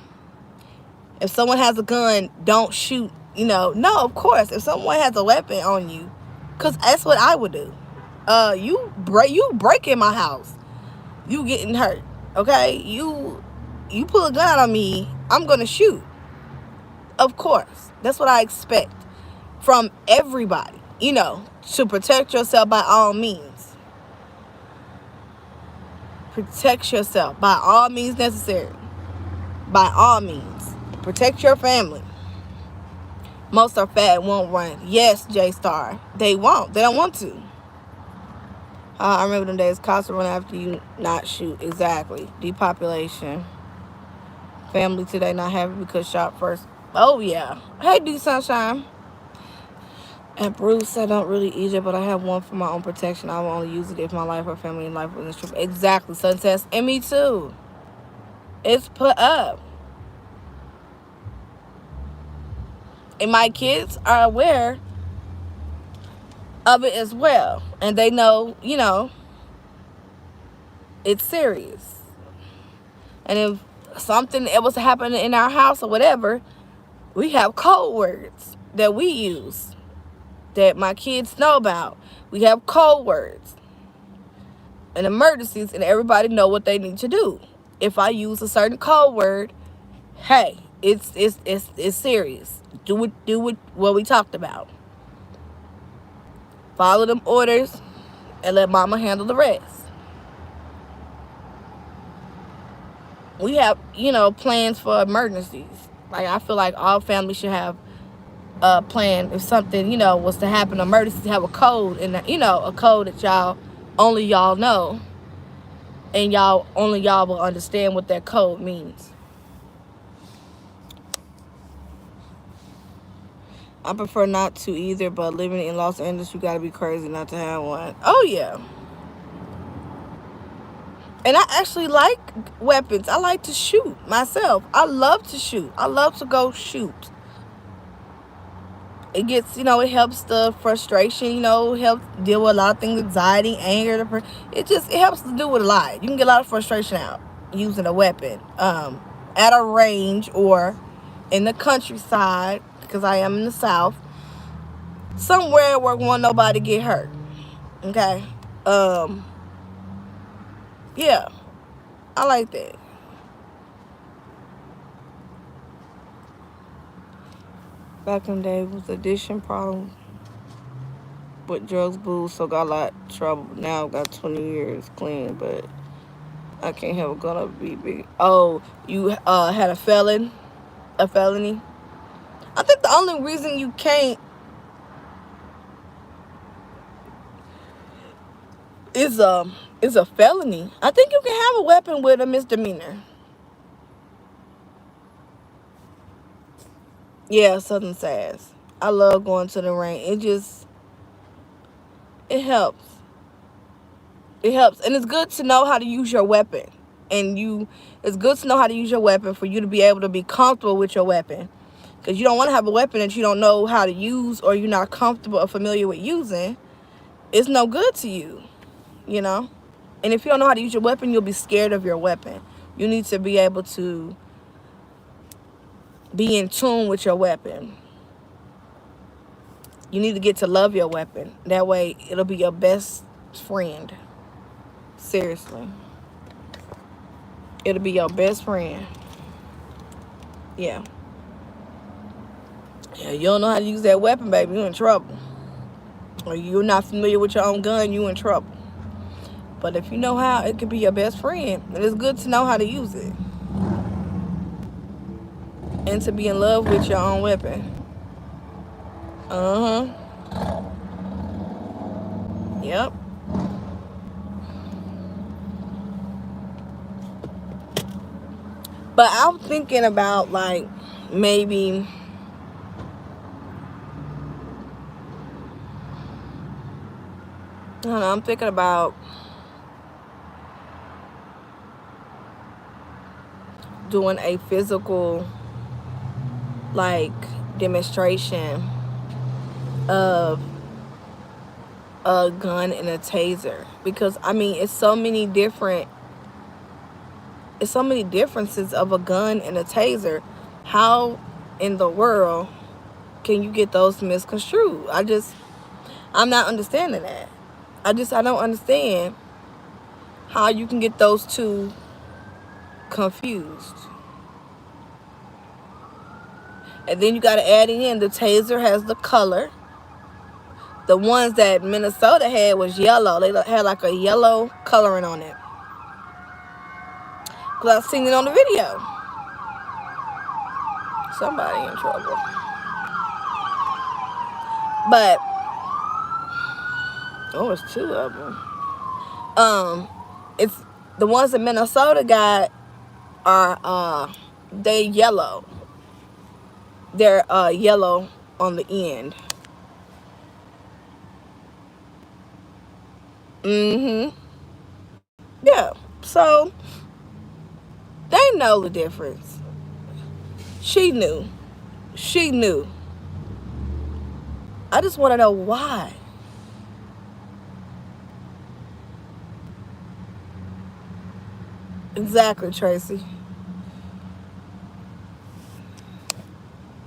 if someone has a gun, don't shoot. No, of course. If someone has a weapon on you, because that's what I would do. You break in my house, you getting hurt. Okay, you pull a gun out on me, I'm gonna shoot. Of course, that's what I expect from everybody. To protect yourself by all means. Protect yourself by all means necessary. By all means, protect your family. Most are fat, won't run. Yes, J-Star. They won't. They don't want to. I remember them days. Cops will run after you, not shoot. Exactly. Depopulation. Family today not happy because shot first. Oh, yeah. Hey, D Sunshine. And Bruce, I don't really eat it, but I have one for my own protection. I will only use it if my life or family life was in trip. Exactly. Sunsets. And me too. It's put up. And my kids are aware of it as well. And they know, it's serious. And if something was to happen in our house or whatever, we have code words that we use that my kids know about. We have code words and emergencies, and everybody know what they need to do. If I use a certain code word, hey, it's serious. Do what we talked about. Follow them orders and let mama handle the rest. we have, plans for emergencies. Like, I feel like all families should have a plan if something, was to happen, emergency, to have a code, and a code that only y'all know, and only y'all will understand what that code means. I prefer not to either, but living in Los Angeles, you gotta be crazy not to have one. Oh yeah. And I actually like weapons. I like to shoot myself. I love to shoot. I love to go shoot. It gets, it helps the frustration, helps deal with a lot of things, anxiety, anger. It helps to do with a lot. You can get a lot of frustration out using a weapon at a range or in the countryside, because I am in the South, somewhere where won't nobody get hurt. Okay. Yeah, I like that. Back in the day was addiction problem with drugs, booze, so got a lot of trouble. Now I've got 20 years clean, but I can't have a gun up be big. Oh, you had a felony? I think the only reason you can't is a felony. I think you can have a weapon with a misdemeanor. Yeah, Southern Sass. I love going to the range. It helps. It helps, and it's good to know how to use your weapon. It's good to know how to use your weapon for you to be able to be comfortable with your weapon. Because you don't want to have a weapon that you don't know how to use, or you're not comfortable or familiar with using. It's no good to you, And if you don't know how to use your weapon, you'll be scared of your weapon. You need to be able to be in tune with your weapon. You need to get to love your weapon. That way, it'll be your best friend. Seriously. It'll be your best friend. Yeah. Yeah, you don't know how to use that weapon, baby, you in trouble. Or you're not familiar with your own gun, you in trouble. But if you know how, it could be your best friend. And it's good to know how to use it. And to be in love with your own weapon. Uh-huh. Yep. But I'm thinking about, like, maybe I don't know, I'm thinking about doing a physical, like, demonstration of a gun and a taser. Because, I mean, it's so many differences of a gun and a taser. How in the world can you get those misconstrued? I'm not understanding that. I don't understand how you can get those two confused. And then you got to add in the taser has the color. The ones that Minnesota had was yellow. They had like a yellow coloring on it. Because I've seen it on the video. Somebody in trouble. But, oh, it's two of them. It's the ones that Minnesota got are, they yellow. They're yellow on the end. Mm-hmm. Yeah. So, they know the difference. She knew. I just want to know why. Exactly, Tracy.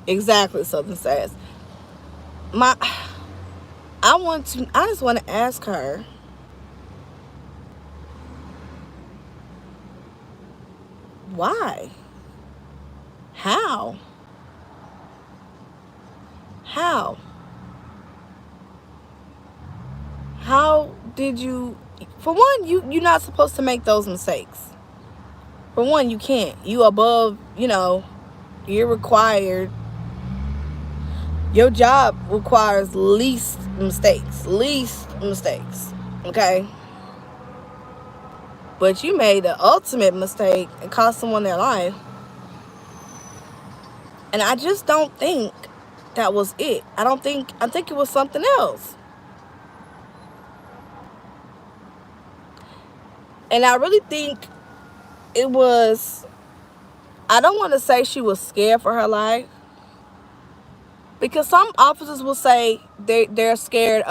Exactly, Southern Sass. I just want to ask her, why? How? How did you, for one, you're not supposed to make those mistakes. For one, you can't. You above, you're required. Your job requires least mistakes. Least mistakes. Okay? But you made the ultimate mistake and cost someone their life. And I just don't think that was it. I think it was something else. And I really think it was, I don't want to say she was scared for her life. Because some officers will say they're scared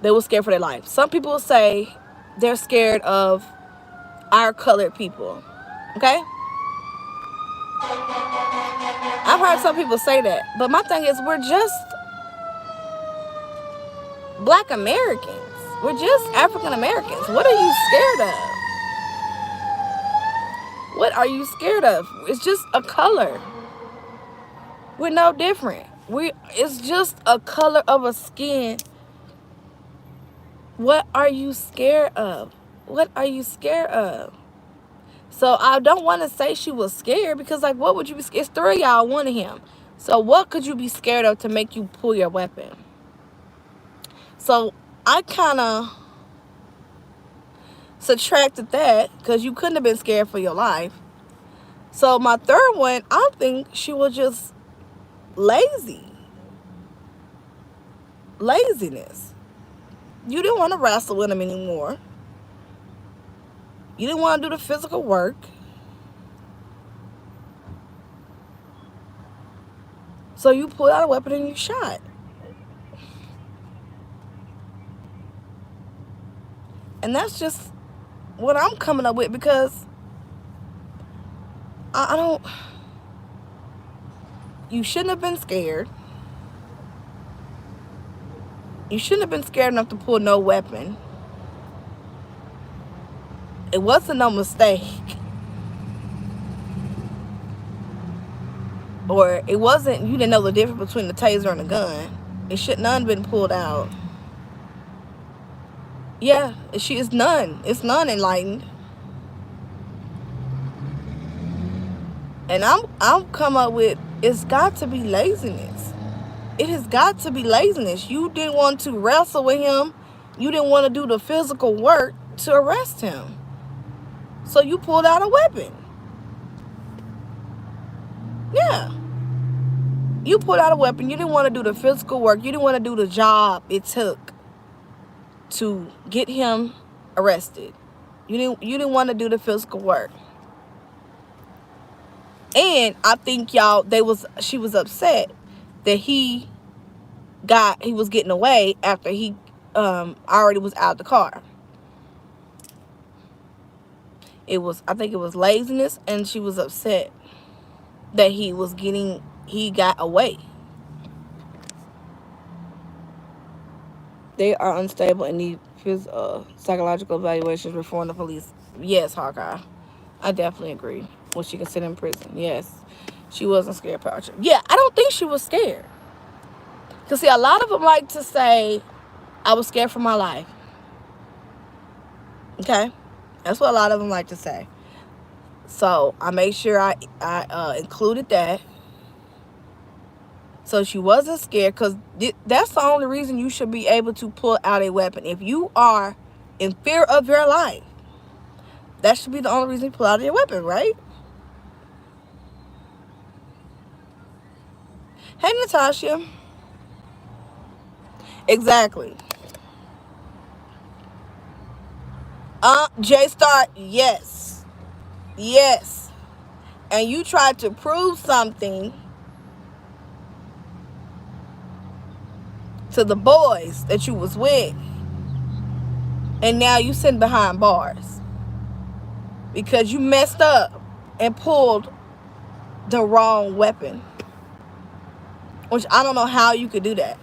they were scared for their life. Some people will say they're scared of our colored people. Okay? I've heard some people say that. But my thing is, we're just Black Americans. We're just African Americans. What are you scared of? What are you scared of? It's just a color. We're no different. It's just a color of a skin. What are you scared of? What are you scared of? So I don't want to say she was scared, because like, what would you be scared? It's three of y'all, one of him. So what could you be scared of to make you pull your weapon? So I kind of subtracted that, because you couldn't have been scared for your life. So my third one, I think she was just lazy. Laziness. You didn't want to wrestle with him anymore. You didn't want to do the physical work. So you pulled out a weapon and you shot. And that's just what I'm coming up with, because I don't... You shouldn't have been scared. You shouldn't have been scared enough to pull no weapon. It wasn't no mistake. Or it wasn't, you didn't know the difference between the taser and a gun. It should none been pulled out. Yeah, it's none. It's none enlightened. And I'm come up with, it's got to be laziness. It has got to be laziness. You didn't want to wrestle with him. You didn't want to do the physical work to arrest him. So you pulled out a weapon. Yeah. You pulled out a weapon. You didn't want to do the physical work. You didn't want to do the job it took to get him arrested. You didn't want to do the physical work. And I think she was upset that he was getting away after he already was out of the car. I think it was laziness, and she was upset that he got away. They are unstable and need psychological evaluations, reform the police. Yes, Hawkeye. I definitely agree. Well, she can sit in prison. Yes. She wasn't scared, Patrick. Yeah, I don't think she was scared. Because, see, a lot of them like to say, I was scared for my life. Okay? That's what a lot of them like to say. So, I made sure I included that. So, she wasn't scared, because that's the only reason you should be able to pull out a weapon. If you are in fear of your life, that should be the only reason you pull out your weapon, right? Hey, Natasha. Exactly. J-Star, yes. Yes. And you tried to prove something to the boys that you was with. And now you sitting behind bars. Because you messed up and pulled the wrong weapon. Which I don't know how you could do that.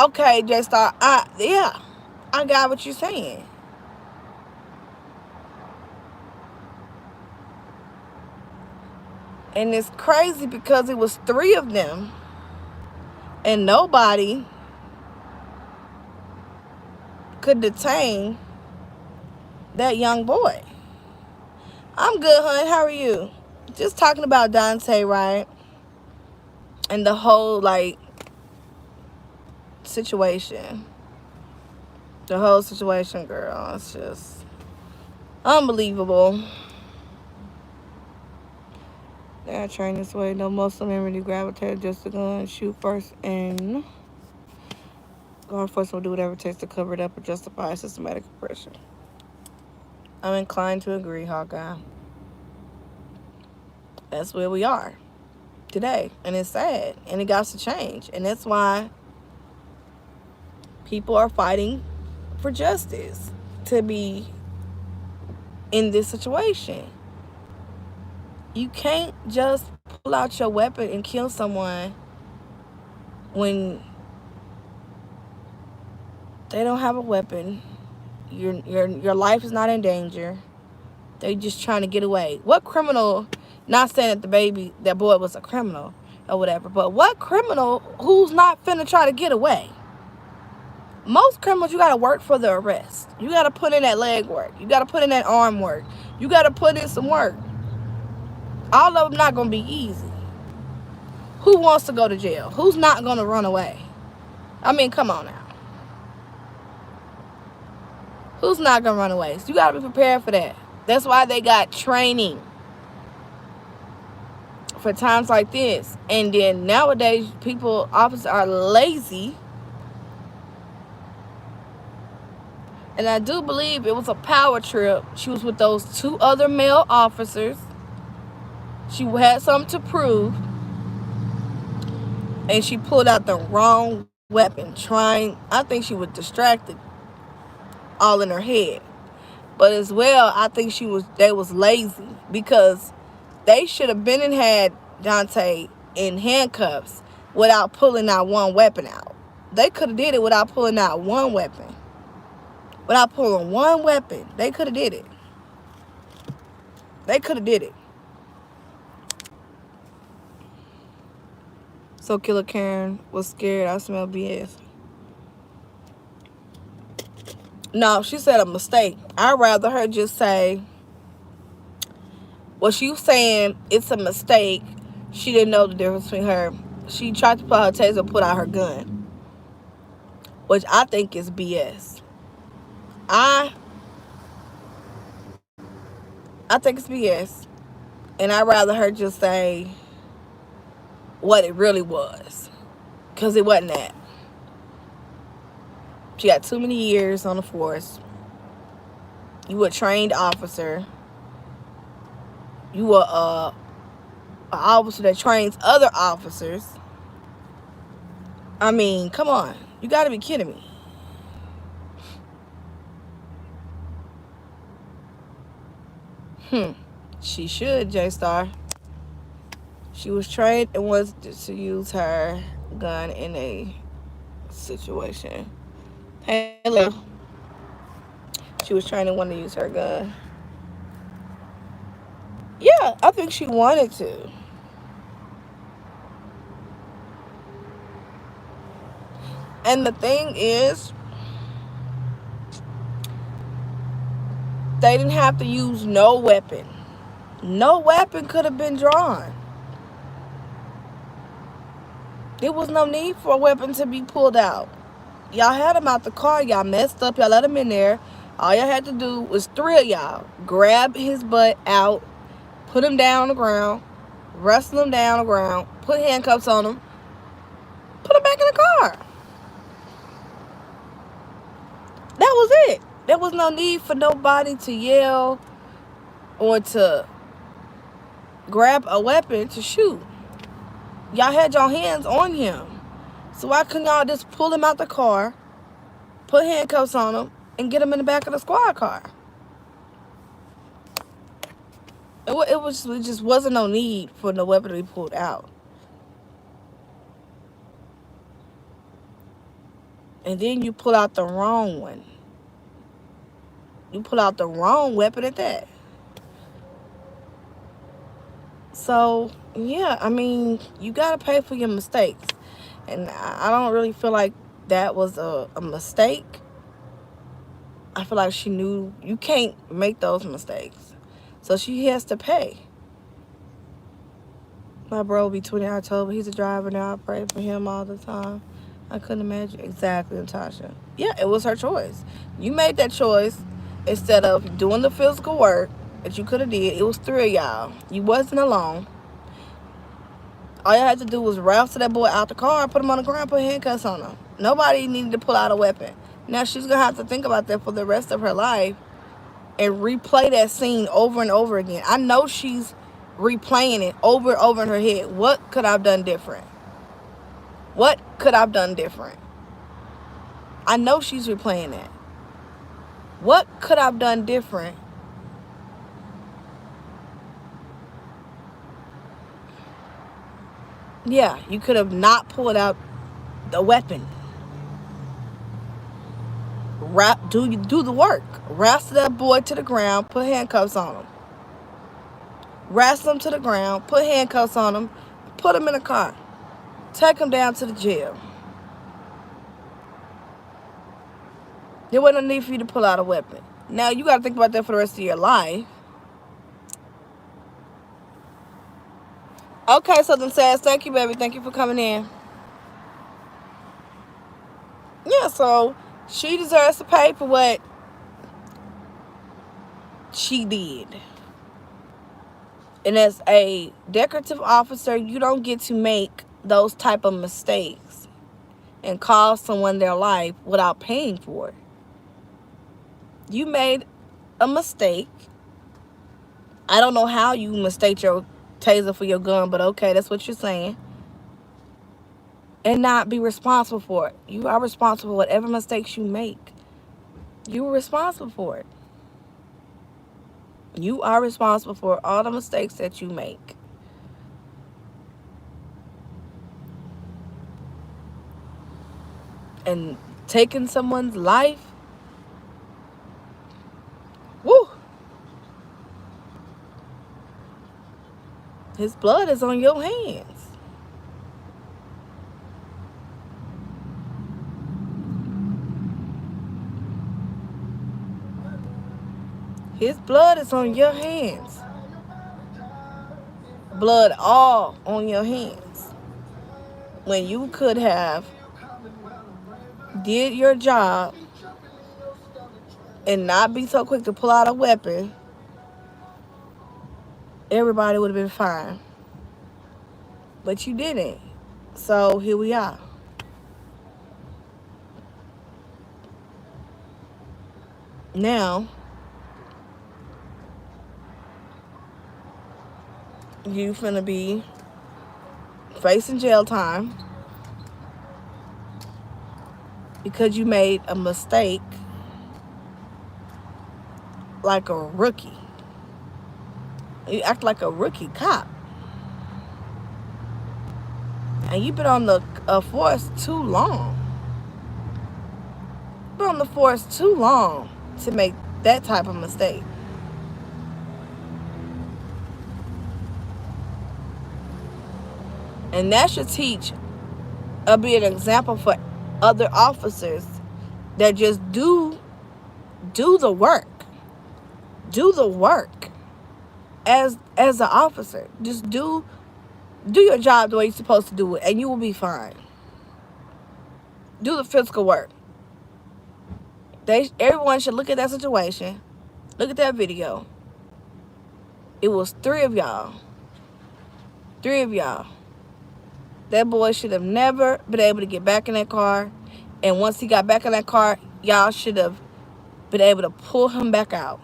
Okay, J-Star, yeah. I got what you're saying. And it's crazy because it was three of them. And nobody could detain that young boy. I'm good, hon. How are you? Just talking about Daunte Wright and the whole like situation. The whole situation, girl. It's just unbelievable. They are trained this way. No Muslim really gravitate just to go and shoot first, and law enforcement will do whatever it takes to cover it up or justify systematic oppression. I'm inclined to agree, Hawkeye. That's where we are today, and it's sad, and it got to change, and that's why people are fighting for justice to be in this situation. You can't just pull out your weapon and kill someone when they don't have a weapon. Your life is not in danger. They just trying to get away. What criminal? Not saying that that boy was a criminal or whatever, but what criminal who's not finna try to get away? Most criminals, you gotta work for the arrest. You gotta put in that leg work. You gotta put in that arm work. You gotta put in some work. All of them not gonna be easy. Who wants to go to jail? Who's not gonna run away? I mean, come on now. Who's not gonna run away? So you gotta be prepared for that. That's why they got training for times like this. And then nowadays, officers are lazy. And I do believe it was a power trip. She was with those 2 other male officers. She had something to prove. And she pulled out the wrong weapon. I think she was distracted. All in her head. But as well, I think they was lazy. Because they should have been and had Daunte in handcuffs without pulling out one weapon out. They could have did it without pulling out one weapon. Without pulling one weapon, they could have did it. They could have did it. So Killer Karen was scared. I smell BS. No, she said a mistake. I'd rather her just say, well, she was saying it's a mistake. She didn't know the difference between her. She tried to pull out her taser and put out her gun, which I think is BS. I think it's BS. And I'd rather her just say what it really was. Because it wasn't that. She got too many years on the force. You were a trained officer. You were an officer that trains other officers. I mean, come on. You got to be kidding me. She should, J-Star. She was trained and wanted to use her gun in a situation. Hello. She was trained and wanted to use her gun. Yeah, I think she wanted to. And the thing is, they didn't have to use no weapon. No weapon could have been drawn. There was no need for a weapon to be pulled out. Y'all had him out the car. Y'all messed up. Y'all let him in there. All y'all had to do was 3 of y'all grab his butt out, put him down on the ground, wrestle him down on the ground, put handcuffs on him, put him back in the car. That was it. There was no need for nobody to yell or to grab a weapon to shoot. Y'all had your hands on him. So why couldn't y'all just pull him out the car, put handcuffs on him, and get him in the back of the squad car? It just wasn't no need for the weapon to be pulled out. And then you pull out the wrong one. You pull out the wrong weapon at that. So, yeah, I mean, you got to pay for your mistakes. And I don't really feel like that was a mistake. I feel like she knew you can't make those mistakes. So she has to pay. My bro will be 20 October. He's a driver now. I pray for him all the time. I couldn't imagine. Exactly, Natasha. Yeah, it was her choice. You made that choice instead of doing the physical work that you could have did. It was 3 of y'all. You wasn't alone. All you had to do was rouse that boy out the car, put him on the ground, put handcuffs on him. Nobody needed to pull out a weapon. Now she's going to have to think about that for the rest of her life and replay that scene over and over again. I know she's replaying it over and over in her head. What could I have done different? What could I have done different? I know she's replaying that. What could I have done different? Yeah, you could have not pulled out the weapon. Do the work. Wrestle that boy to the ground, put handcuffs on him. Wrestle him to the ground, put handcuffs on him, put him in a car. Take him down to the jail. There wasn't no need for you to pull out a weapon. Now, you got to think about that for the rest of your life. Okay, Southern Sass, thank you, baby. Thank you for coming in. Yeah, so she deserves to pay for what she did. And as a decorative officer, you don't get to make those type of mistakes and cost someone their life without paying for it. You made a mistake. I don't know how you mistake your taser for your gun, but okay, that's what you're saying. And not be responsible for it. You are responsible for whatever mistakes you make. You are responsible for it. You are responsible for all the mistakes that you make. And taking someone's life, woo! His blood is on your hands. His blood is on your hands. Blood all on your hands. When you could have did your job and not be so quick to pull out a weapon, everybody would have been fine. But you didn't. So here we are. Now, you finna be facing jail time because you made a mistake like a rookie. You act like a rookie cop. And you've been on the force too long. You've been on the force too long to make that type of mistake. And that should teach or be an example for other officers that just do the work. Do the work as an officer. Just do your job the way you're supposed to do it, and you will be fine. Do the physical work. Everyone should look at that situation. Look at that video. It was 3 of y'all. 3 of y'all. That boy should have never been able to get back in that car. And once he got back in that car, y'all should have been able to pull him back out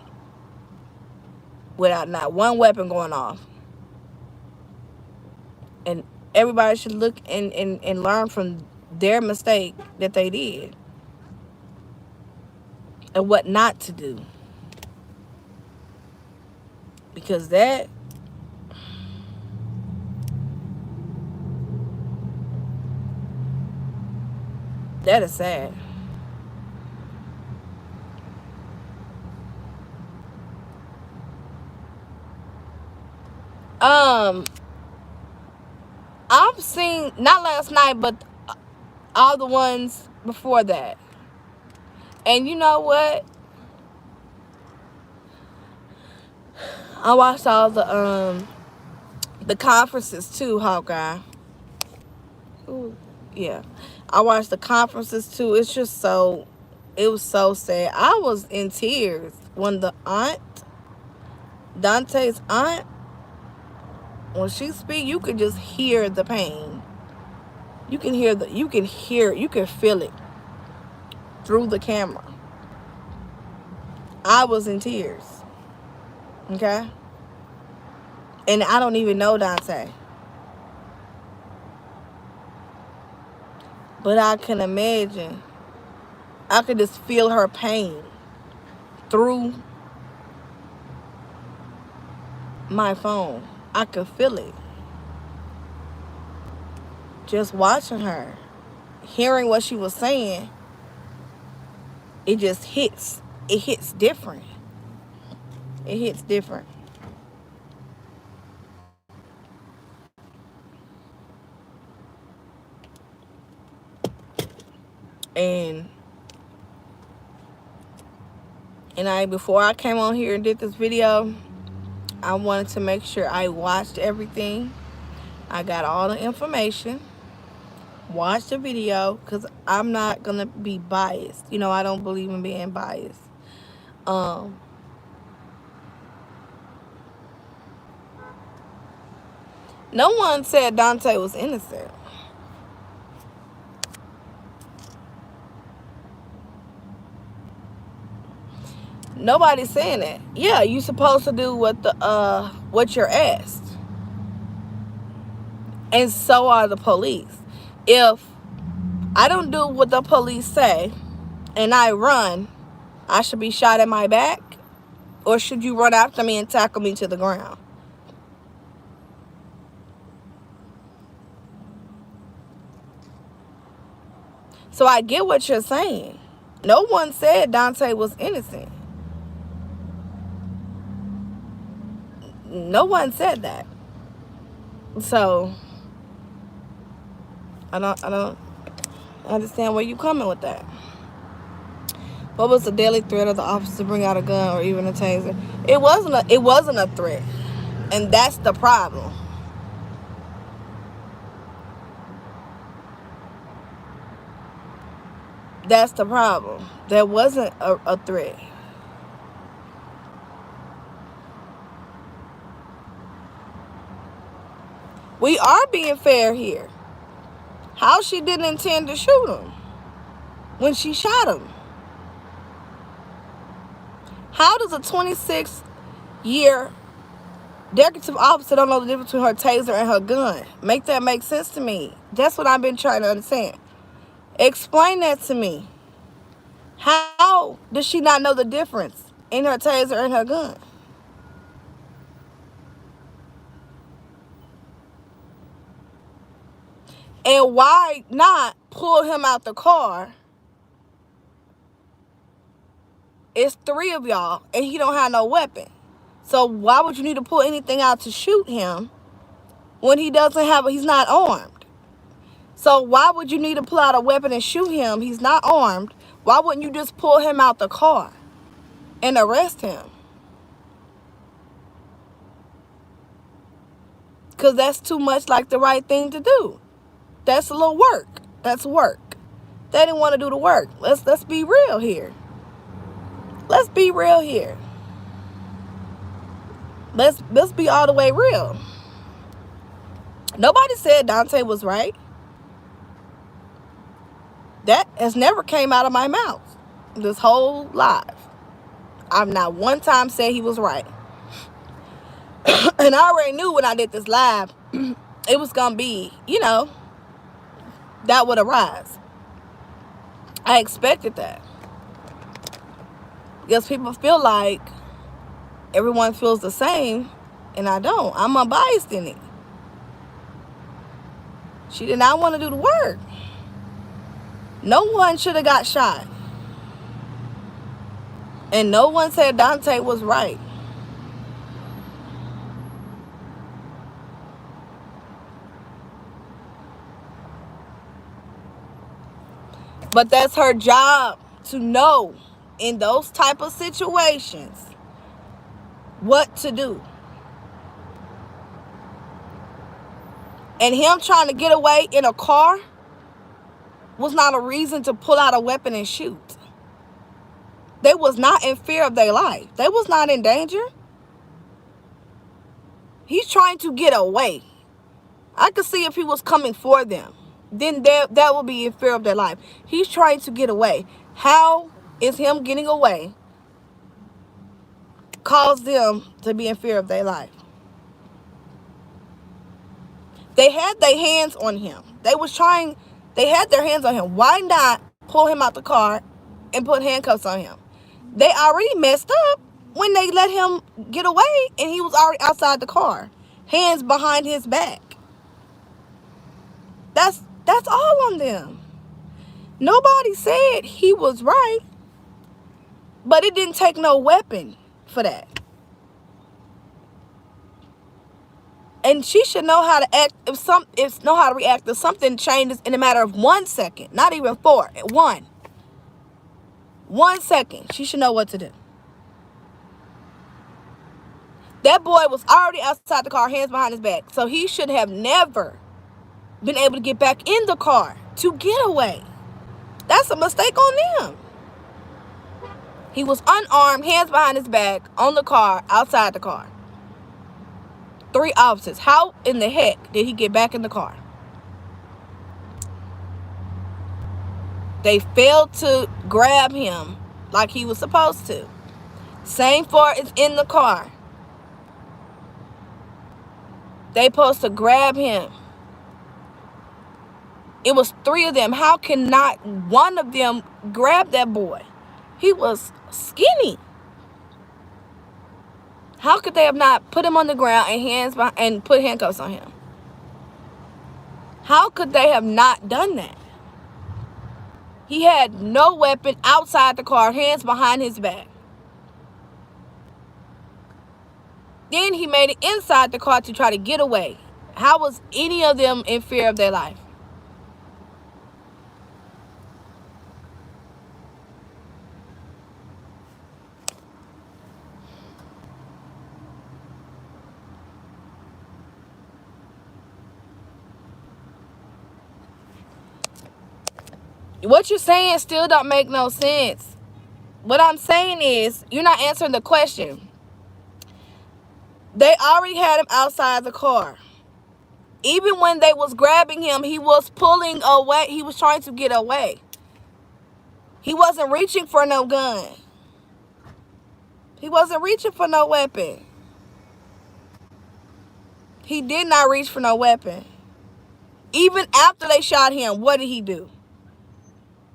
without not one weapon going off. And everybody should look and learn from their mistake that they did and what not to do. Because that is sad. I've seen, not last night, but all the ones before that. And you know what? I watched all the conferences too, Hawkeye. Ooh, yeah. I watched the conferences too. It's just it was so sad. I was in tears when the aunt, Daunte's aunt, when she speak, you could just hear the pain. You can feel it through the camera. I was in tears. Okay? And I don't even know Daunte. But I can imagine. I could just feel her pain through my phone. I could feel it. Just watching her, hearing what she was saying, it just hits. It hits different. It hits different. And before I came on here and did this video, I wanted to make sure I watched everything. I got all the information. Watched the video because I'm not gonna be biased. You know, I don't believe in being biased. Um, no one said Daunte was innocent. Nobody's saying that. Yeah, you're supposed to do what you're asked. And so are the police. If I don't do what the police say and I run, I should be shot in my back? Or should you run after me and tackle me to the ground? So I get what you're saying. No one said Daunte was innocent. No one said that. So I don't understand where you coming with that. What was the daily threat of the officer to bring out a gun or even a taser? It wasn't a threat. And that's the problem. That's the problem. There wasn't a threat. We are being fair here. How she didn't intend to shoot him when she shot him? How does a 26-year decorative officer don't know the difference between her taser and her gun? Make that make sense to me. That's what I've been trying to understand. Explain that to me. How does she not know the difference in her taser and her gun? And why not pull him out the car? It's 3 of y'all, and he don't have no weapon. So why would you need to pull anything out to shoot him when he's not armed? So why would you need to pull out a weapon and shoot him? He's not armed. Why wouldn't you just pull him out the car and arrest him? Because that's too much like the right thing to do. That's a little work. That's work. They didn't want to do the work. Let's be real here. Let's be real here. Let's be all the way real. Nobody said Daunte was right. That has never came out of my mouth this whole life. I've not one time said he was right. And I already knew when I did this live, it was going to be, that would arise. I expected that. Because people feel like everyone feels the same, and I don't. I'm unbiased in it. She did not want to do the work. No one should have got shot. And no one said Daunte was right. But that's her job to know in those type of situations what to do. And him trying to get away in a car was not a reason to pull out a weapon and shoot. They was not in fear of their life. They was not in danger. He's trying to get away. I could see if he was coming for them, then that would be in fear of their life. He's trying to get away. How is him getting away cause them to be in fear of their life? They had their hands on him. They had their hands on him. Why not pull him out the car and put handcuffs on him? They already messed up when they let him get away and he was already outside the car, hands behind his back. That's all on them. Nobody said he was right, but it didn't take no weapon for that. And she should know how to act know how to react if something changes in a matter of 1 second, not even 4. 1 second, she should know what to do. That boy was already outside the car, hands behind his back, so he should have never been able to get back in the car to get away. That's a mistake on them. He was unarmed, hands behind his back, on the car, outside the car. 3 officers. How in the heck did he get back in the car? They failed to grab him like he was supposed to. Same for is in the car. They supposed to grab him. It was 3 of them. How can not one of them grab that boy? He was skinny. How could they have not put him on the ground and put handcuffs on him? How could they have not done that? He had no weapon outside the car, hands behind his back. Then he made it inside the car to try to get away. How was any of them in fear of their life? What you're saying still don't make no sense. What I'm saying is, you're not answering the question. They already had him outside the car. Even when they was grabbing him, he was pulling away. He was trying to get away. He wasn't reaching for no gun. He wasn't reaching for no weapon. He did not reach for no weapon. Even after they shot him, what did he do?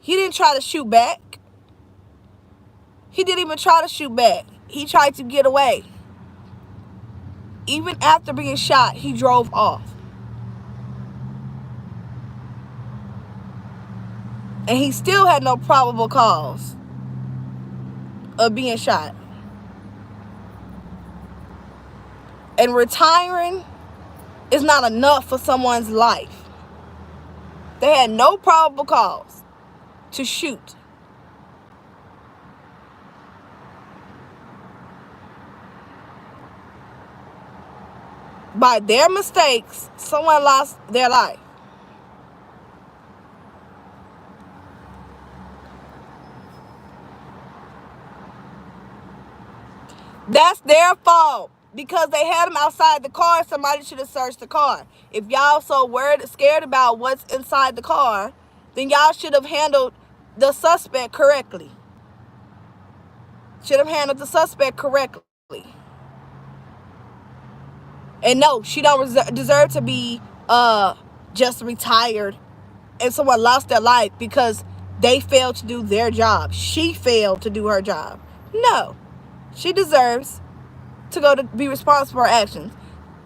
He didn't try to shoot back. He didn't even try to shoot back. He tried to get away. Even after being shot, he drove off. And he still had no probable cause of being shot. And retiring is not enough for someone's life. They had no probable cause to shoot. By their mistakes, someone lost their life. That's their fault. Because they had him outside the car, somebody should have searched the car. If y'all so scared about what's inside the car, then y'all should have handled the suspect correctly. Should have handled the suspect correctly. And no, she don't deserve to be just retired and someone lost their life because they failed to do their job. She failed to do her job. No, she deserves to go to be responsible for her actions.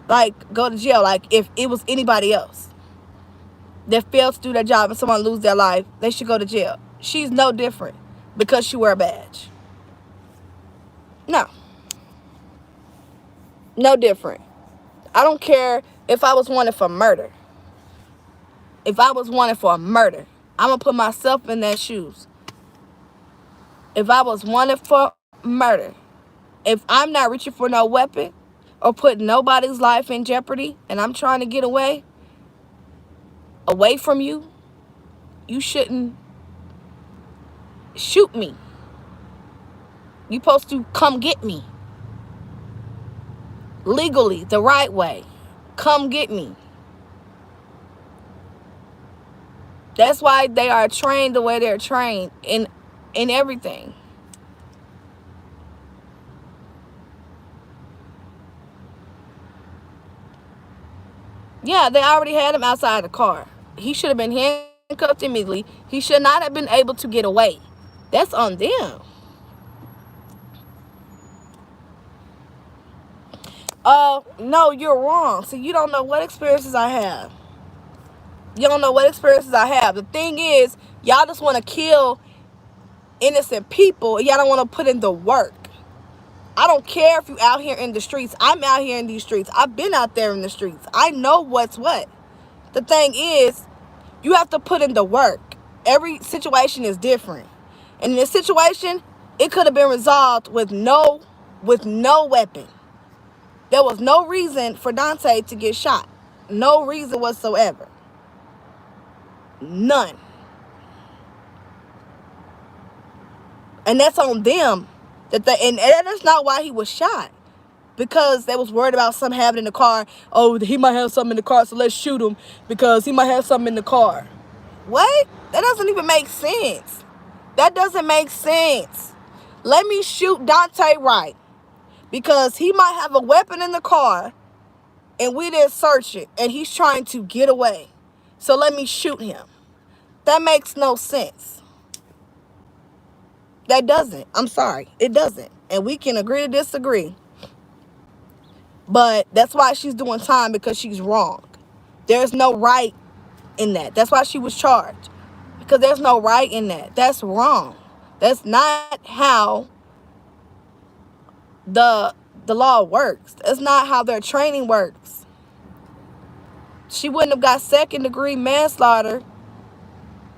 Like, go to jail. Like, if it was anybody else that failed to do their job and someone lose their life, they should go to jail. She's no different because she wear a badge. No. No different. I don't care if I was wanted for murder. If I was wanted for a murder, I'm going to put myself in their shoes. If I was wanted for murder, if I'm not reaching for no weapon or putting nobody's life in jeopardy and I'm trying to get away, away from you, you shouldn't shoot me. You supposed to come get me. Legally, the right way. Come get me. That's why they are trained the way they're trained in everything. Yeah, they already had him outside the car. He should have been handcuffed immediately. He should not have been able to get away. That's on them. No, you're wrong. So you don't know what experiences I have. You don't know what experiences I have. The thing is, y'all just want to kill innocent people. Y'all don't want to put in the work. I don't care if you out here in the streets. I'm out here in these streets. I've been out there in the streets. I know what's what. The thing is, you have to put in the work. Every situation is different. And in this situation, it could have been resolved with no weapon. There was no reason for Daunte to get shot. No reason whatsoever. None. And that's on them. And that's not why he was shot. Because they was worried about something having in the car. Oh, he might have something in the car, so let's shoot him because he might have something in the car. What? That doesn't even make sense. That doesn't make sense. Let me shoot Daunte Wright because he might have a weapon in the car and we didn't search it and he's trying to get away. So let me shoot him. That makes no sense. That doesn't. I'm sorry. It doesn't. And we can agree to disagree. But that's why she's doing time, because she's wrong. There's no right in that. That's why she was charged. Because there's no right in that. That's wrong. That's not how the law works. That's not how their training works. She wouldn't have got second-degree manslaughter,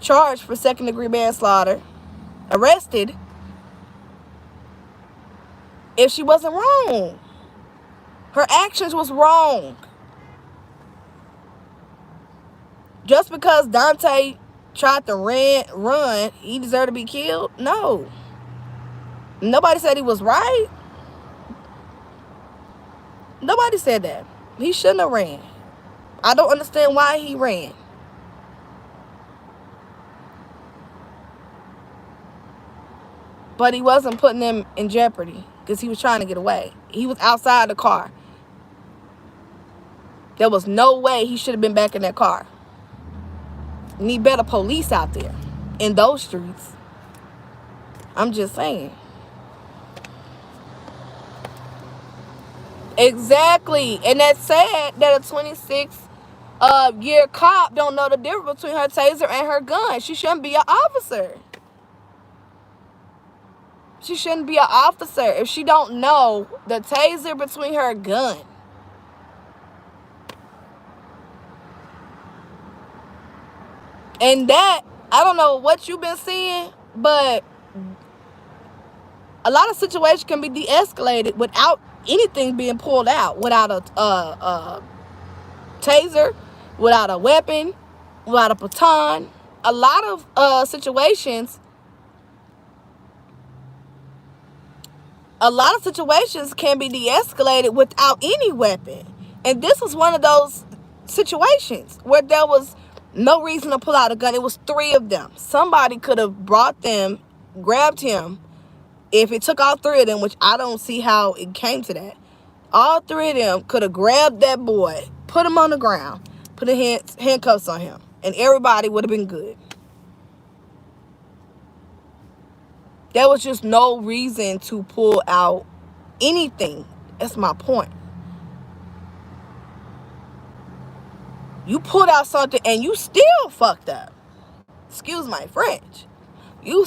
charged for second-degree manslaughter, arrested, if she wasn't wrong. Her actions was wrong. Just because Daunte tried to run, he deserved to be killed? No. Nobody said he was right. Nobody said that. He shouldn't have ran. I don't understand why he ran. But he wasn't putting them in jeopardy because he was trying to get away. He was outside the car. There was no way he should have been back in that car. Need better police out there in those streets. I'm just saying. Exactly. And that's sad that a 26-year cop don't know the difference between her taser and her gun. She shouldn't be an officer. She shouldn't be an officer if she don't know the taser between her gun. And that, I don't know what you've been seeing, but a lot of situations can be de-escalated without anything being pulled out, without a taser, without a weapon, without a baton. A lot of situations can be de-escalated without any weapon. And this was one of those situations where there was no reason to pull out a gun. It was 3 of them. Somebody could have brought them, grabbed him. If it took all 3 of them, which I don't see how it came to that, all 3 of them could have grabbed that boy, put him on the ground, put handcuffs on him, and everybody would have been good. There was just no reason to pull out anything. That's my point. You pulled out something and you still fucked up. Excuse my French. You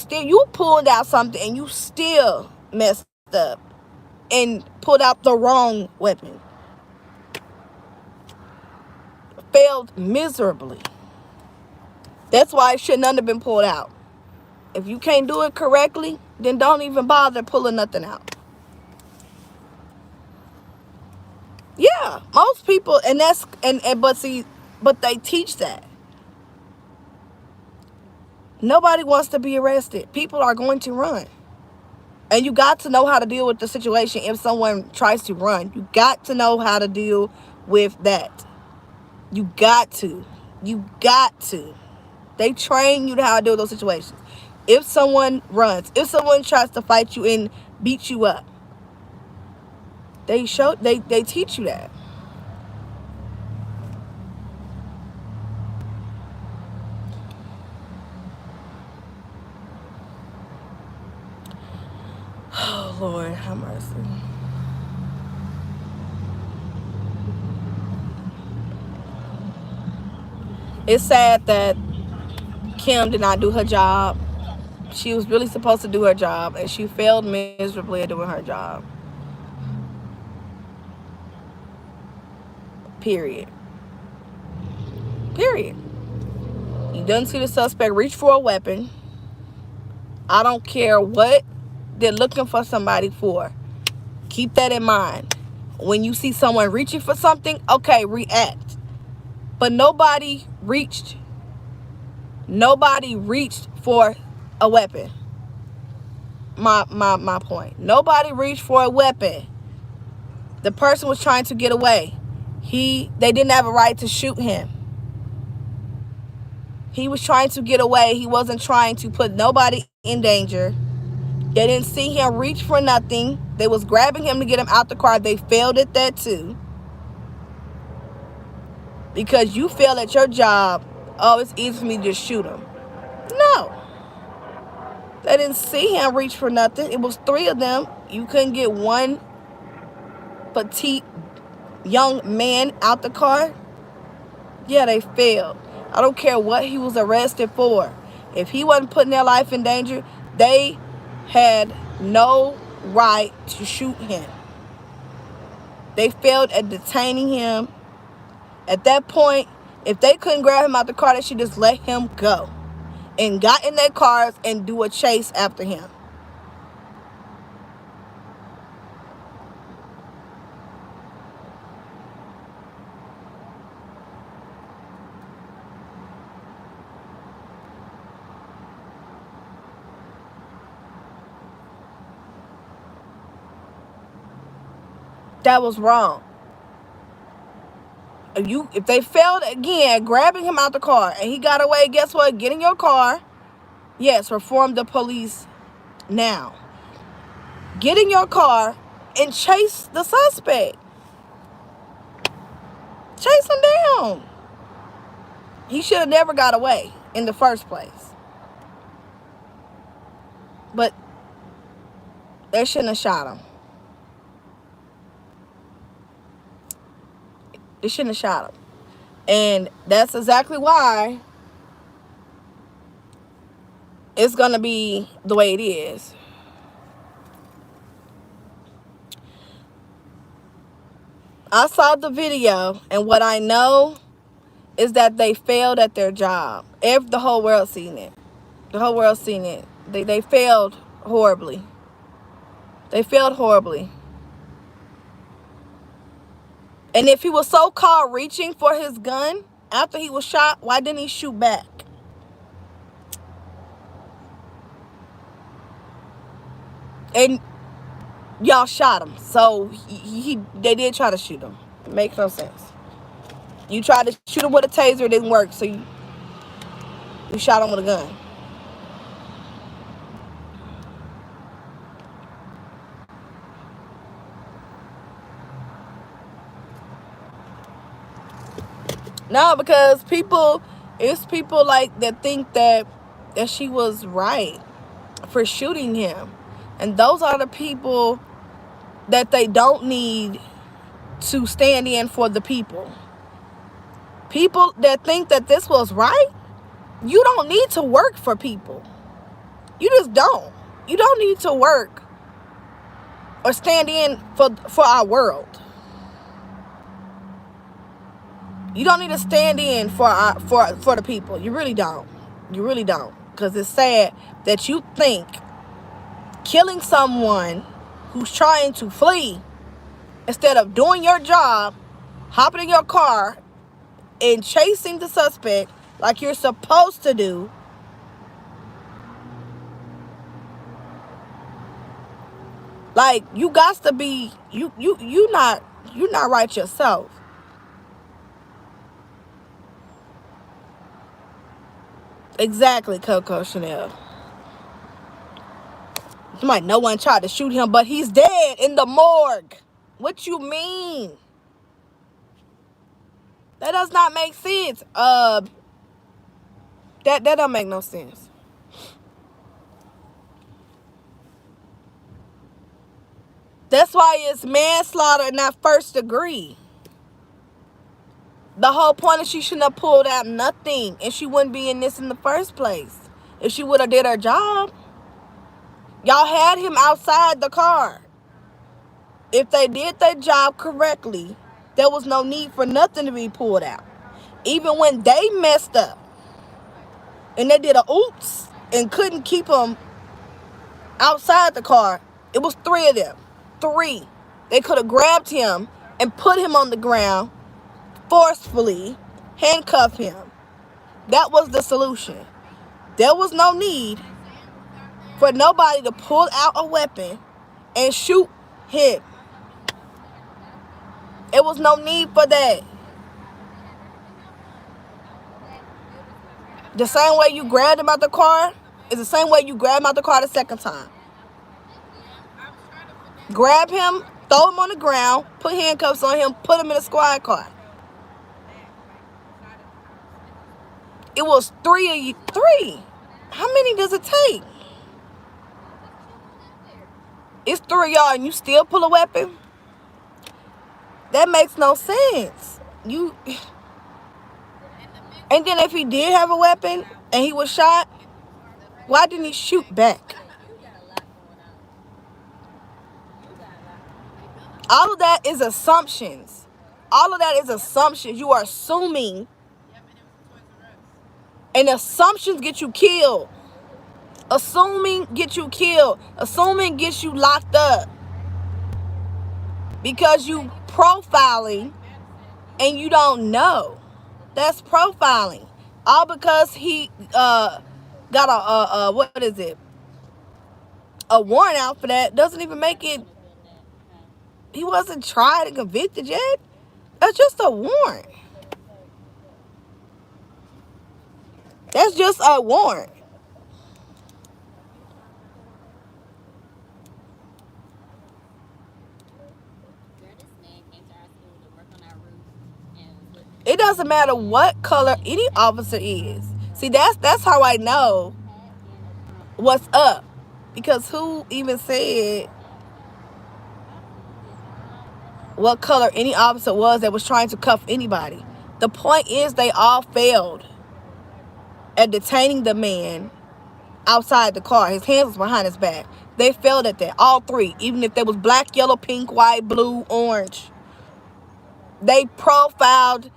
pulled out something and you still messed up and pulled out the wrong weapon. Failed miserably. That's why it should not have been pulled out. If you can't do it correctly, then don't even bother pulling nothing out. Yeah, most people, but they teach that. Nobody wants to be arrested. People are going to run. And you got to know how to deal with the situation if someone tries to run. You got to know how to deal with that. You got to. You got to. They train you to how to deal with those situations. If someone runs, if someone tries to fight you and beat you up, they teach you that. Oh, Lord, have mercy. It's sad that Kim did not do her job. She was really supposed to do her job, and she failed miserably at doing her job. Period. Period. You didn't see the suspect reach for a weapon. I don't care what they're looking for somebody for. Keep that in mind. When you see someone reaching for something, okay, react. But nobody reached for a weapon. My point. Nobody reached for a weapon. The person was trying to get away. They didn't have a right to shoot him. He was trying to get away. He wasn't trying to put nobody in danger. They didn't see him reach for nothing. They was grabbing him to get him out the car. They failed at that too. Because you fail at your job, oh, it's easy for me to just shoot him. No. They didn't see him reach for nothing. It was 3 of them. You couldn't get one petite young man out the car. Yeah, they failed. I don't care what he was arrested for. If he wasn't putting their life in danger, they had no right to shoot him. They failed at detaining him. At that point, if they couldn't grab him out the car, they should just let him go and got in their cars and do a chase after him. That was wrong. If they failed again, grabbing him out the car and he got away, guess what? Get in your car. Yes, reform the police now. Get in your car and chase the suspect. Chase him down. He should have never got away in the first place. But they shouldn't have shot him. They shouldn't have shot him. And that's exactly why it's going to be the way it is. I saw the video, and what I know is that they failed at their job. The whole world seen it. The whole world seen it. They failed horribly. They failed horribly. And if he was so called reaching for his gun after he was shot, why didn't he shoot back? And y'all shot him. So they did try to shoot him. It makes no sense. You tried to shoot him with a taser, it didn't work, so you shot him with a gun. No, because it's people like that think that she was right for shooting him. And those are the people that they don't need to stand in for the people. People that think that this was right, you don't need to work for people. You just don't. You don't need to work or stand in for our world. You don't need to stand in for the people. You really don't. You really don't. Because it's sad that you think killing someone who's trying to flee, instead of doing your job, hopping in your car and chasing the suspect like you're supposed to do, Like, you got to be, you not right yourself. Exactly, Coco Chanel. Like, no one tried to shoot him, but he's dead in the morgue. What you mean? That does not make sense. That don't make no sense. That's why it's manslaughter and not first degree. The whole point is she shouldn't have pulled out nothing, and she wouldn't be in this in the first place if she would have did her job. Y'all had him outside the car. If they did their job correctly, there was no need for nothing to be pulled out. Even when they messed up and they did a oops and couldn't keep him outside the car, it was 3 of them. 3. They could have grabbed him and put him on the ground, forcefully handcuff him. That was the solution. There was no need for nobody to pull out a weapon and shoot him. It was no need for that. The same way you grabbed him out the car is the same way you grabbed him out the car the second time. Grab him, throw him on the ground, put handcuffs on him, put him in a squad car. It was 3 of you. 3. How many does it take? It's 3 of y'all and you still pull a weapon? That makes no sense. And then if he did have a weapon and he was shot, why didn't he shoot back? All of that is assumptions. All of that is assumptions. You are assuming. And assumptions get you killed. Assuming get you killed. Assuming gets you locked up. Because you profiling and you don't know. That's profiling. All because he got a what is it? A warrant out for that doesn't even make it. He wasn't tried and convicted yet. That's just a warrant. That's just a warrant. It doesn't matter what color any officer is. See, that's how I know what's up. Because who even said what color any officer was that was trying to cuff anybody? The point is they all failed at detaining the man outside the car. His hands was behind his back. They failed at that. All 3. Even if they was black, yellow, pink, white, blue, orange. They profiled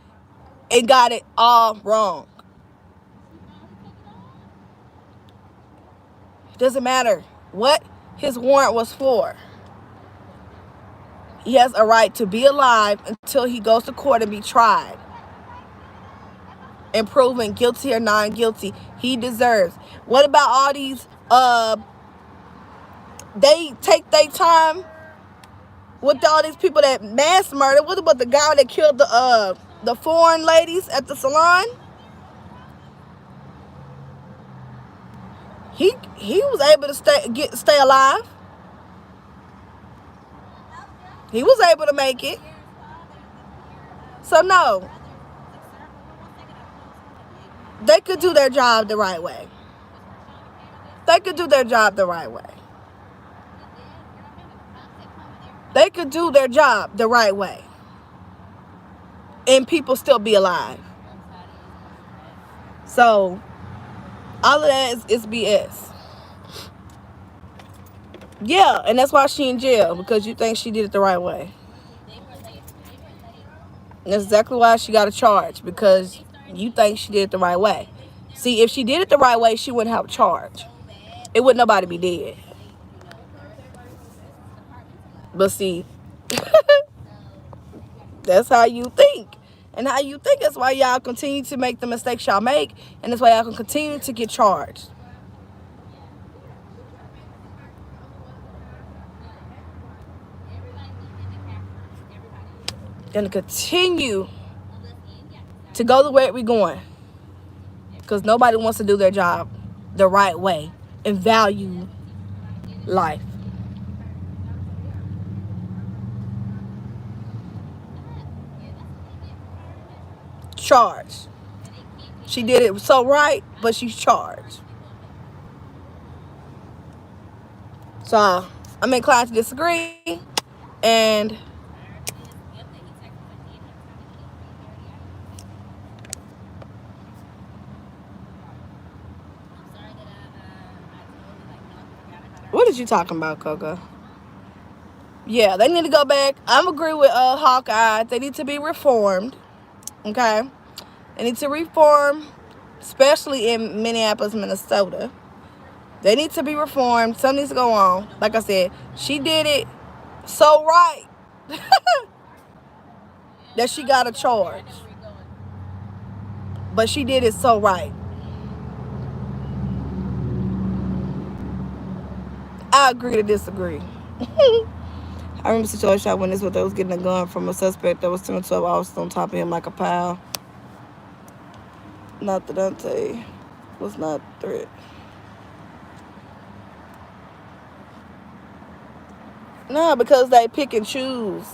and got it all wrong. Doesn't matter what his warrant was for. He has a right to be alive until he goes to court and be tried and proven guilty or non-guilty. He deserves. What about all these they take their time with all these people that mass murder? What about the guy that killed the foreign ladies at the salon? He was able to stay alive. He was able to make it. So no, they could do their job the right way. They could do their job the right way. They could do their job the right way. And people still be alive. So all of that is BS. Yeah, and that's why she in jail, because you think she did it the right way. And that's exactly why she got a charge, because you think she did it the right way. See, if she did it the right way, she wouldn't have a charge. It wouldn't nobody be dead. But see, that's how you think. And how you think is why y'all continue to make the mistakes y'all make, and that's why y'all can continue to get charged. gonna continue to go the way we're going, because nobody wants to do their job the right way and value life. Charged. She did it so right, but she's charged. So I'm inclined to disagree. And what is you talking about, Coco? Yeah, they need to go back. I'm agree with Hawkeye. They need to be reformed. Okay, they need to reform, especially in Minneapolis, Minnesota. They need to be reformed. Something needs to go on. Like I said, she did it so right that she got a charge. But she did it so right. I agree to disagree. I remember a situation I witnessed where they was getting a gun from a suspect that was 10 or 12 officers on top of him like a pile. Not the Daunte was not a threat. No, because they pick and choose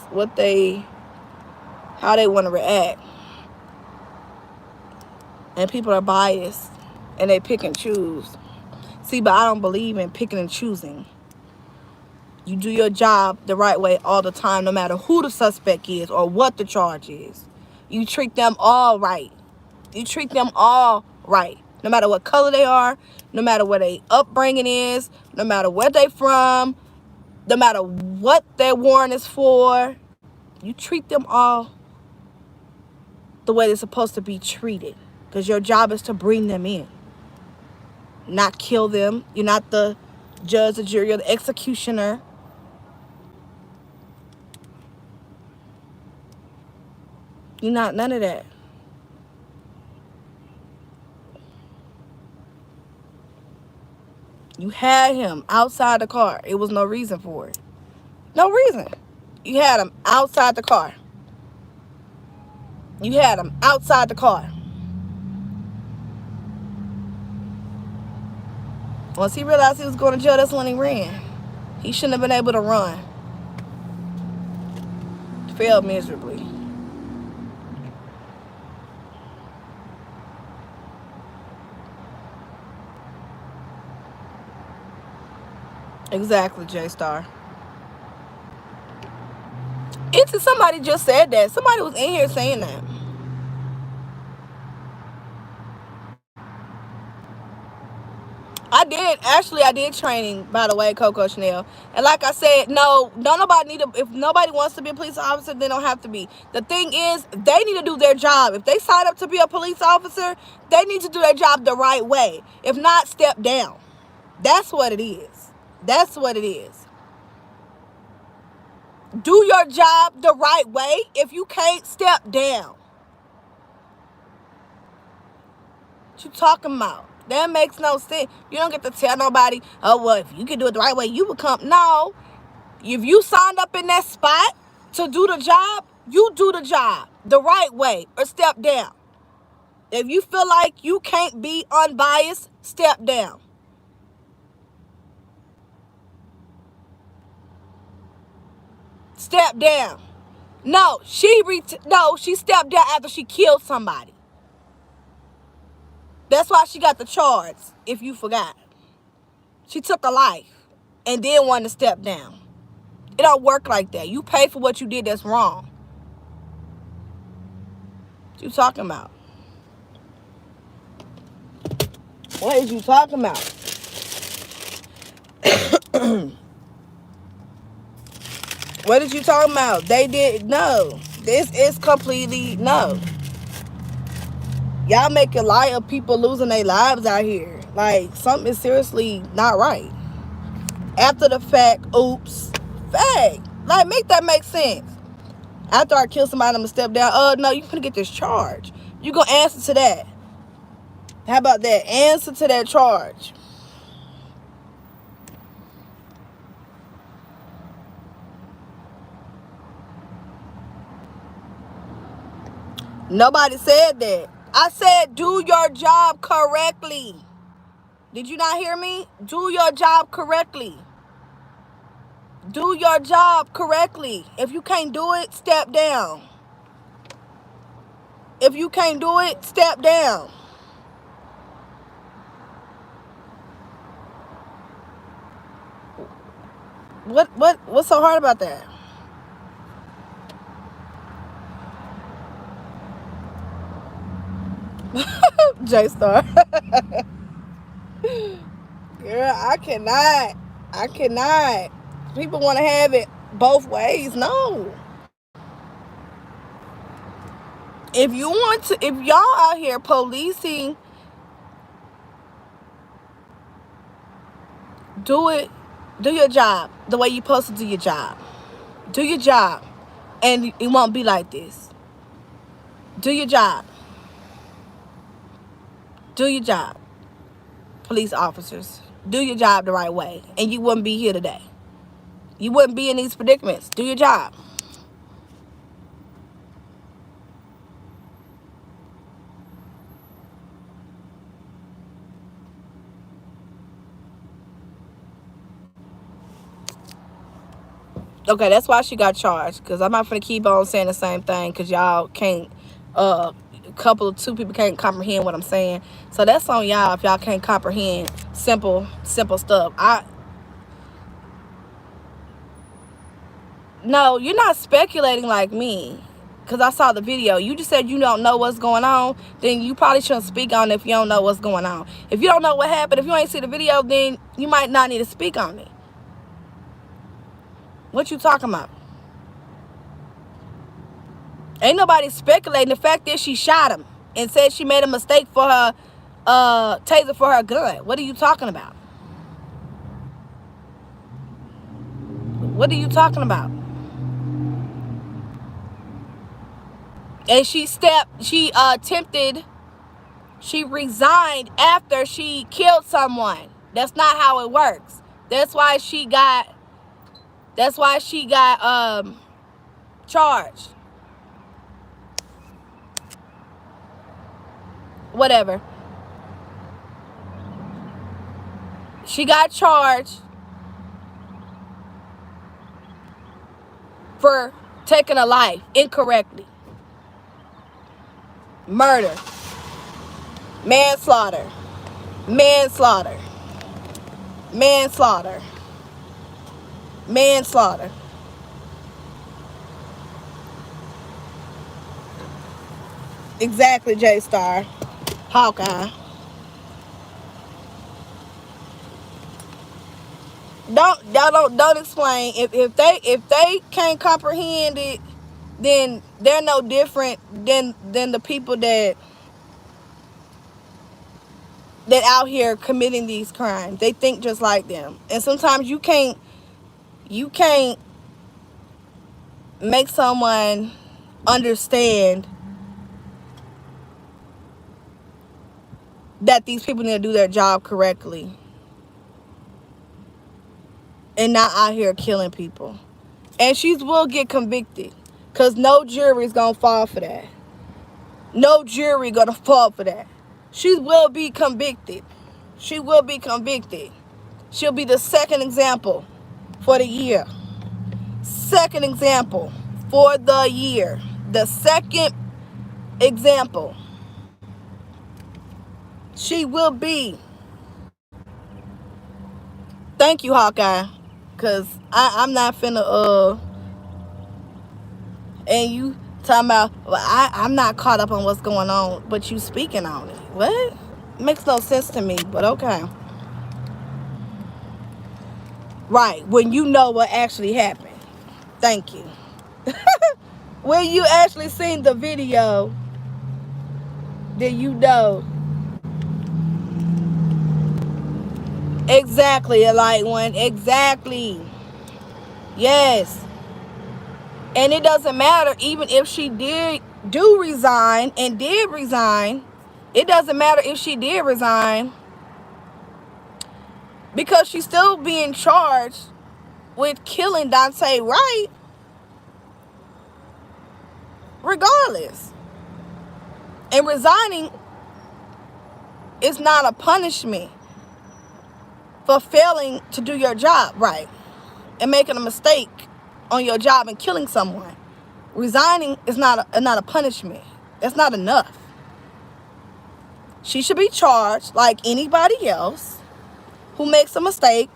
how they want to react. And people are biased and they pick and choose. See, but I don't believe in picking and choosing. You do your job the right way all the time, no matter who the suspect is or what the charge is. You treat them all right. You treat them all right. No matter what color they are, no matter what their upbringing is, no matter where they from, no matter what their warrant is for, you treat them all the way they're supposed to be treated. Because your job is to bring them in, not kill them. You're not the judge, the jury, or the executioner. You're not none of that. You had him outside the car. It was no reason for it. No reason. You had him outside the car. You had him outside the car. Once he realized he was going to jail, that's when he ran. He shouldn't have been able to run. Failed miserably. Exactly, J-Star. Somebody just said that. Somebody was in here saying that. I did training, by the way, Coco Chanel. And like I said, no, don't nobody need to, if nobody wants to be a police officer, they don't have to be. The thing is, they need to do their job. If they sign up to be a police officer, they need to do their job the right way. If not, step down. That's what it is. That's what it is. Do your job the right way. If you can't, step down. What you talking about? That makes no sense. You don't get to tell nobody, oh, well, if you can do it the right way, you become. No. If you signed up in that spot to do the job, you do the job the right way or step down. If you feel like you can't be unbiased, step down. Step down. No, she stepped down after she killed somebody. That's why she got the charge, if you forgot. She took a life and then wanted to step down. It don't work like that. You pay for what you did that's wrong. What you talking about? What is you talking about? What did you talking about? They did no. This is completely no. Y'all making light of people losing their lives out here. Like, something is seriously not right. After the fact, oops, fact. Like, make that make sense. After I kill somebody, I'm gonna step down. No, you gonna get this charge. You gonna answer to that. How about that? Answer to that charge. Nobody said that. I said do your job correctly. Did you not hear me? Do your job correctly. Do your job correctly. If you can't do it, step down. If you can't do it, step down. What's so hard about that? J-Star. Girl, I cannot. People want to have it both ways. No. If y'all out here policing, do your job the way you're supposed to do your job. Do your job, and it won't be like this. Do your job. Do your job, police officers. Do your job the right way, and you wouldn't be here today. You wouldn't be in these predicaments. Do your job. Okay, that's why she got charged. Because I'm not going to keep on saying the same thing. Because y'all can't, two people can't comprehend what I'm saying. So that's on y'all if y'all can't comprehend simple stuff. No, you're not speculating like me. Because I saw the video. You just said you don't know what's going on. Then you probably shouldn't speak on it if you don't know what's going on. If you don't know what happened, if you ain't see the video, then you might not need to speak on it. What you talking about? Ain't nobody speculating. The fact is she shot him and said she made a mistake for her taser for her gun. What are you talking about? What are you talking about? And she resigned after she killed someone. That's not how it works. That's why she got charged. Whatever. She got charged for taking a life incorrectly. Murder. Manslaughter. Exactly, J-Star. Hawkeye. Don't explain. If they can't comprehend it, then they're no different than the people that out here committing these crimes. They think just like them. And sometimes you can't make someone understand that these people need to do their job correctly and not out here killing people. And she will get convicted, because no jury is going to fall for that. No jury going to fall for that. She will be convicted. She'll be the second example for the year. Second example for the year. The second example. She will be. Thank you, Hawkeye. Because I'm not finna, and you talking about, well, I'm not caught up on what's going on, but you speaking on it. What? Makes no sense to me, but okay. Right, when you know what actually happened. Thank you. When you actually seen the video, then you know. Exactly, a light one. Exactly. Yes. And it doesn't matter, even if she did resign, it doesn't matter if she did resign, because she's still being charged with killing Daunte Wright regardless. And resigning is not a punishment for failing to do your job right and making a mistake on your job and killing someone. Resigning is not a punishment. That's not enough. She should be charged like anybody else who makes a mistake,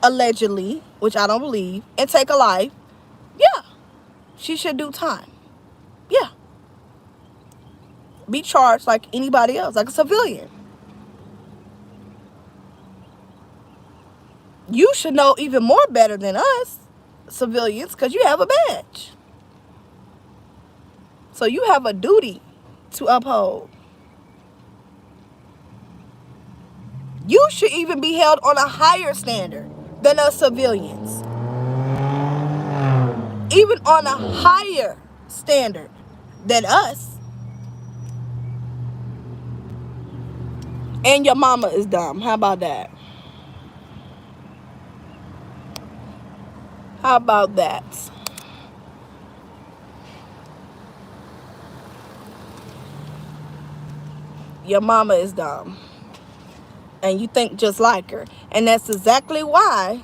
allegedly, which I don't believe, and take a life. Yeah, she should do time. Yeah. Be charged like anybody else, like a civilian. You should know even more better than us, civilians, because you have a badge. So you have a duty to uphold. You should even be held on a higher standard than us civilians. Even on a higher standard than us. And your mama is dumb. How about that? How about that? Your mama is dumb. And you think just like her. And that's exactly why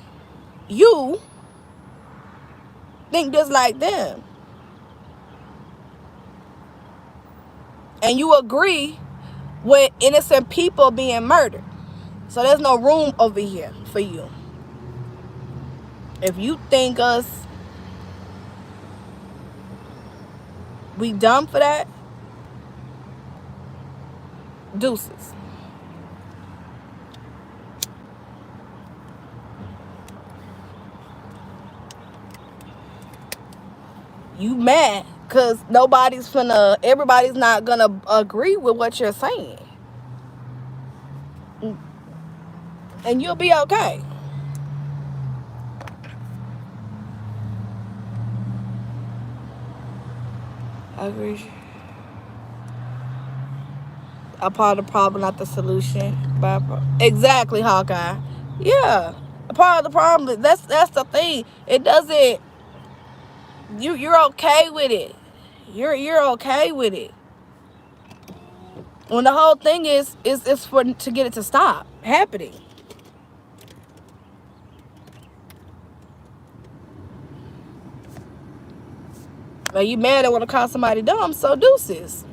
you think just like them. And you agree with innocent people being murdered. So there's no room over here for you. If you think we dumb for that, deuces. You mad because everybody's not gonna agree with what you're saying. And you'll be okay. I agree. A part of the problem, not the solution. Exactly, Hawkeye. Yeah. A part of the problem. That's the thing. It doesn't. You're okay with it. You're okay with it. When the whole thing is for to get it to stop happening. But you mad at want to call somebody dumb, so deuces.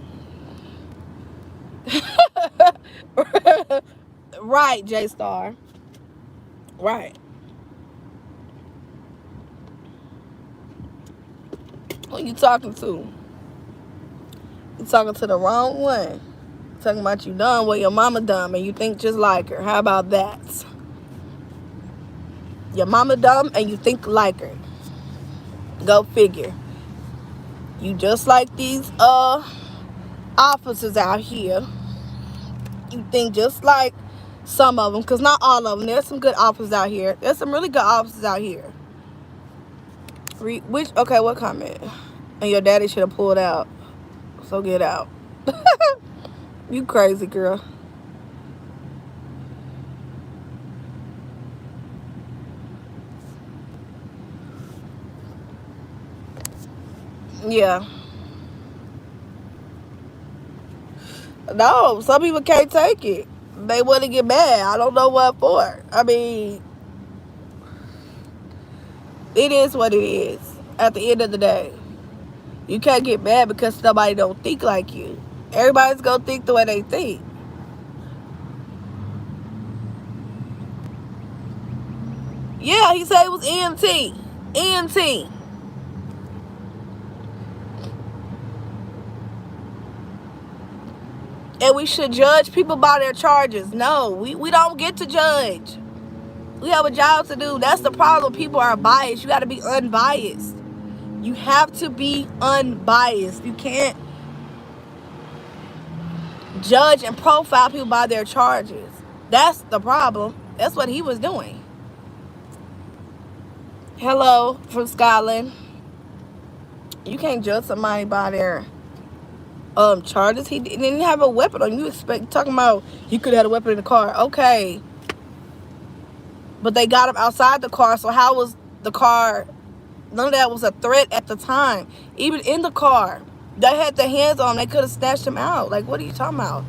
Right, J-Star. Right. Who you talking to? You talking to the wrong one. Talking about you dumb, well, your mama dumb, and you think just like her. How about that? Your mama dumb, and you think like her. Go figure. You just like these officers out here. You think just like some of them, because not all of them. There's some good officers out here. There's some really good officers out here. Okay, what comment? And your daddy should have pulled out. So get out. You crazy, girl. Yeah. No, some people can't take it. They want to get mad. I don't know what for. I mean, it is what it is. At the end of the day, you can't get mad because somebody don't think like you. Everybody's gonna think the way they think. Yeah, he said it was EMT. EMT. And we should judge people by their charges. No, we don't get to judge. We have a job to do. That's the problem. People are biased. You got to be unbiased. You have to be unbiased. You can't judge and profile people by their charges. That's the problem. That's what he was doing. Hello from Scotland. You can't judge somebody by their charges. He didn't have a weapon on you. Talking about he could have had a weapon in the car. Okay. But they got him outside the car, so how was the car? None of that was a threat at the time. Even in the car, They had their hands on him. They could have snatched him out. Like, what are you talking about?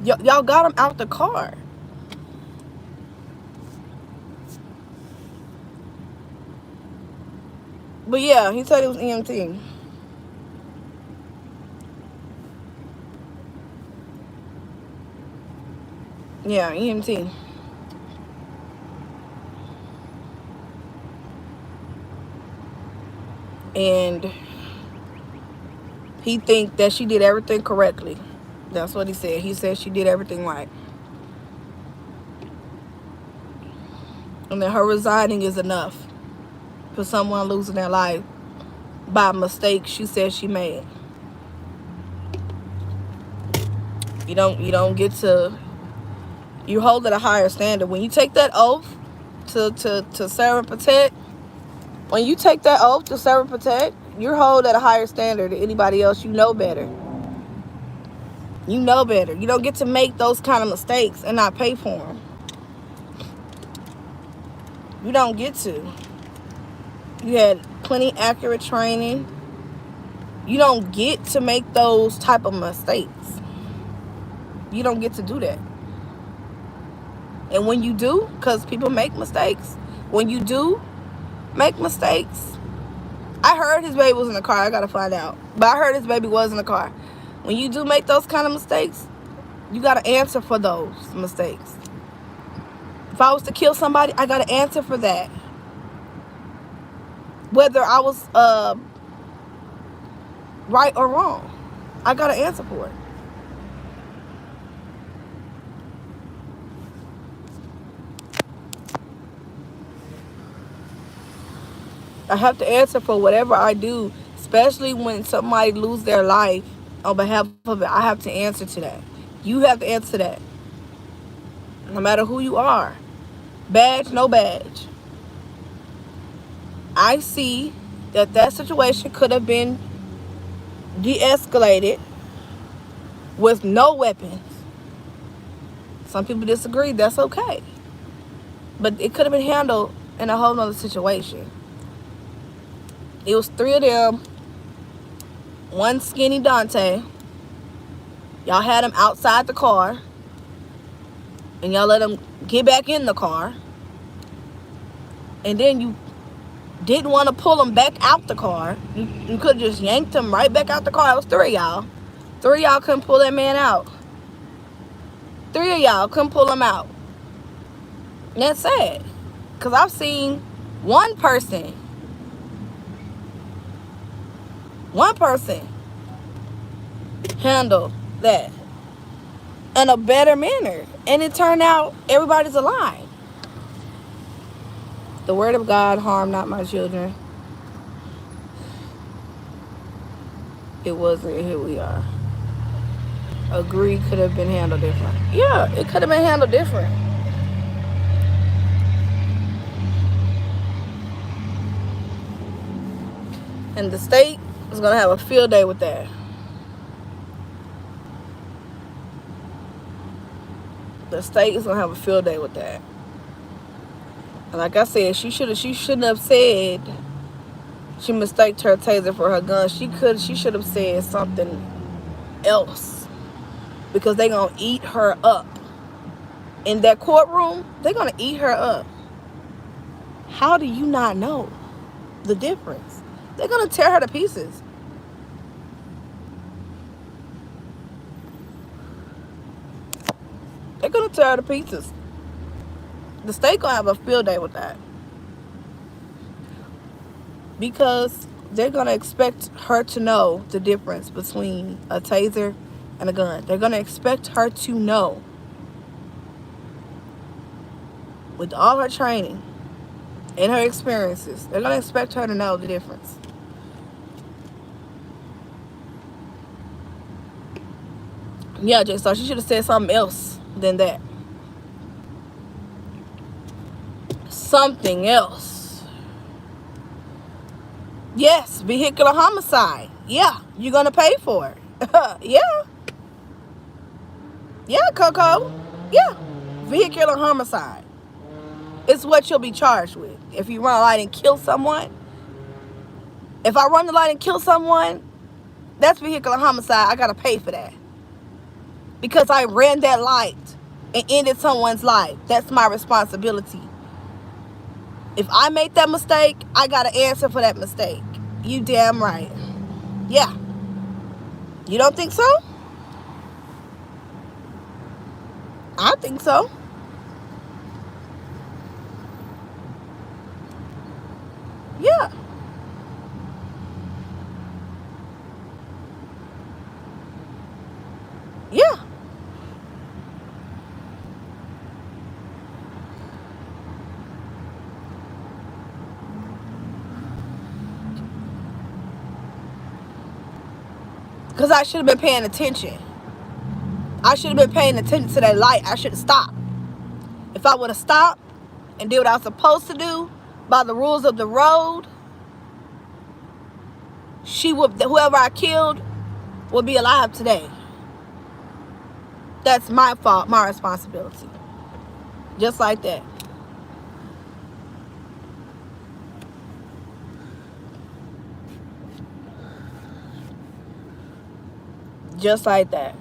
Y'all got him out the car. But yeah, he said it was EMT. Yeah, EMT. And he think that she did everything correctly. That's what he said. He said she did everything right. And that her resigning is enough for someone losing their life by a mistake she said she made. You don't get to, you hold at a higher standard. When you take that oath to serve and protect, when you take that oath to serve and protect, you're hold at a higher standard than anybody else. You know better. You know better. You don't get to make those kind of mistakes and not pay for them. You don't get to. You had plenty accurate training. You don't get to make those type of mistakes. You don't get to do that. And when you do, because people make mistakes, when you do make mistakes, I heard his baby was in the car. I got to find out. But I heard his baby was in the car. When you do make those kind of mistakes, you got to answer for those mistakes. If I was to kill somebody, I got to answer for that. Whether I was right or wrong, I got to answer for it. I have to answer for whatever I do, especially when somebody lose their life on behalf of it. I have to answer to that. You have to answer to that. No matter who you are. Badge, no badge. I see that situation could have been de-escalated with no weapons. Some people disagree. That's okay. But it could have been handled in a whole nother situation. It was 3 of them. One skinny Daunte. Y'all had him outside the car. And y'all let him get back in the car. And then you didn't want to pull him back out the car. You could have just yanked him right back out the car. It was 3 of y'all. 3 of y'all couldn't pull that man out. 3 of y'all couldn't pull him out. And that's sad. Because I've seen one person handle that in a better manner. And it turned out everybody's alive. The word of God, harm not my children. It wasn't. Here we are. Agree, could have been handled different. Yeah, it could have been handled different. And the state is going to have a field day with that. The state is going to have a field day with that. And like I said, she shouldn't have said she mistaked her taser for her gun. She should have said something else. Because they're going to eat her up. In that courtroom, they're going to eat her up. How do you not know the difference? They're going to tear her to pieces. They're going to tear her to pieces. The state going to have a field day with that. Because they're going to expect her to know the difference between a taser and a gun. They're going to expect her to know. With all her training and her experiences, they're going to expect her to know the difference. Yeah, Jay, so she should have said something else than that. Something else. Yes, vehicular homicide. Yeah, you're going to pay for it. Yeah. Yeah, Coco. Yeah. Vehicular homicide. It's what you'll be charged with. If you run a light and kill someone. If I run the light and kill someone, That's vehicular homicide. I gotta pay for that because I ran that light and ended someone's life. That's my responsibility. If I make that mistake, I gotta answer for that mistake. You damn right. Yeah. You don't think so? I think so. Yeah. Yeah. Because I should have been paying attention. I should have been paying attention to that light. I should have stopped. If I would have stopped and did what I was supposed to do by the rules of the road, whoever I killed would be alive today. That's my fault, my responsibility. Just like that. Just like that.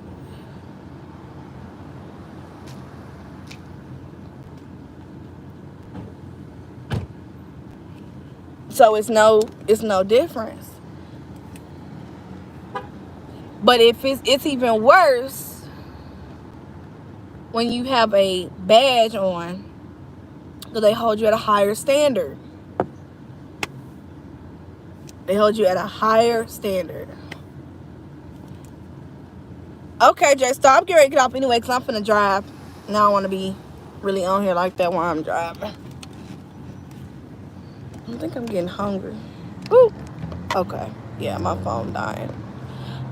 So it's no difference. But if it's even worse when you have a badge on, because they hold you at a higher standard. They hold you at a higher standard. Okay, Jay, stop. I'm getting ready to get off anyway because I'm finna drive. And I don't want to be really on here like that while I'm driving. I think I'm getting hungry. Ooh. Okay. Yeah, my phone dying.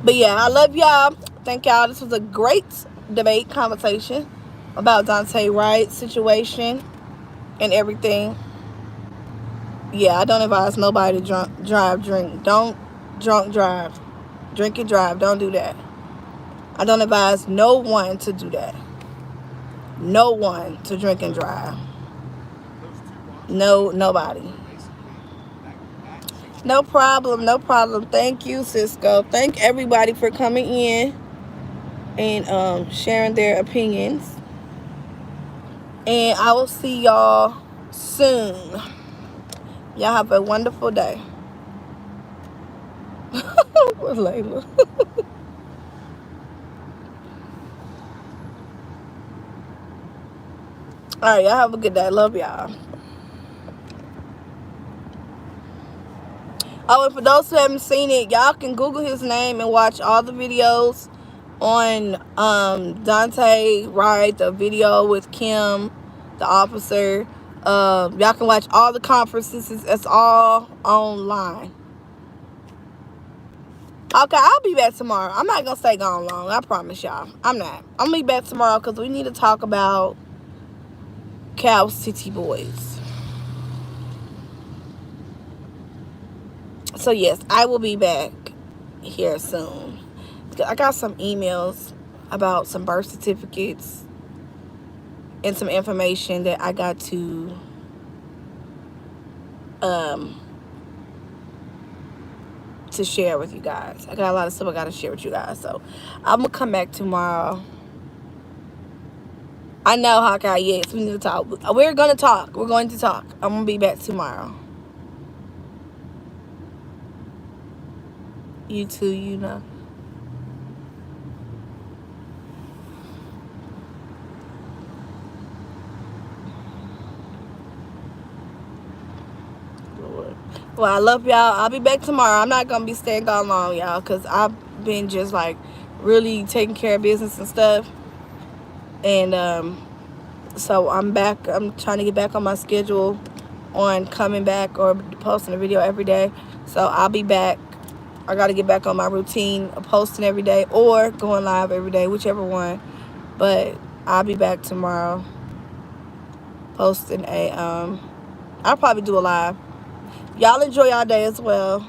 But yeah, I love y'all. Thank y'all. This was a great debate conversation about Daunte Wright's situation and everything. Yeah, I don't advise nobody to drink. Don't drunk drive. Drink and drive. Don't do that. I don't advise no one to do that. No one to drink and drive. No, nobody. No problem. No problem. Thank you, Cisco. Thank everybody for coming in and sharing their opinions. And I will see y'all soon. Y'all have a wonderful day. Where's Layla? All right, y'all have a good day. Love y'all. Oh, and for those who haven't seen it, y'all can Google his name and watch all the videos on Daunte Wright, the video with Kim, the officer. Y'all can watch all the conferences. It's all online. Okay, I'll be back tomorrow. I'm not going to stay gone long. I promise y'all. I'm not. I'm going to be back tomorrow because we need to talk about Cal City Boys. So, yes, I will be back here soon. I got some emails about some birth certificates and some information that I got to share with you guys. I got a lot of stuff I got to share with you guys. So, I'm going to come back tomorrow. I know, Hawkeye, yes, we need to talk. We're going to talk. We're going to talk. I'm going to be back tomorrow. You too, you know. Well, I love y'all. I'll be back tomorrow. I'm not going to be staying gone long, y'all, because I've been just, like, really taking care of business and stuff. And so I'm back. I'm trying to get back on my schedule on coming back or posting a video every day. So I'll be back. I got to get back on my routine of posting every day or going live every day, whichever one. But I'll be back tomorrow posting a I'll probably do a live. Y'all enjoy y'all day as well.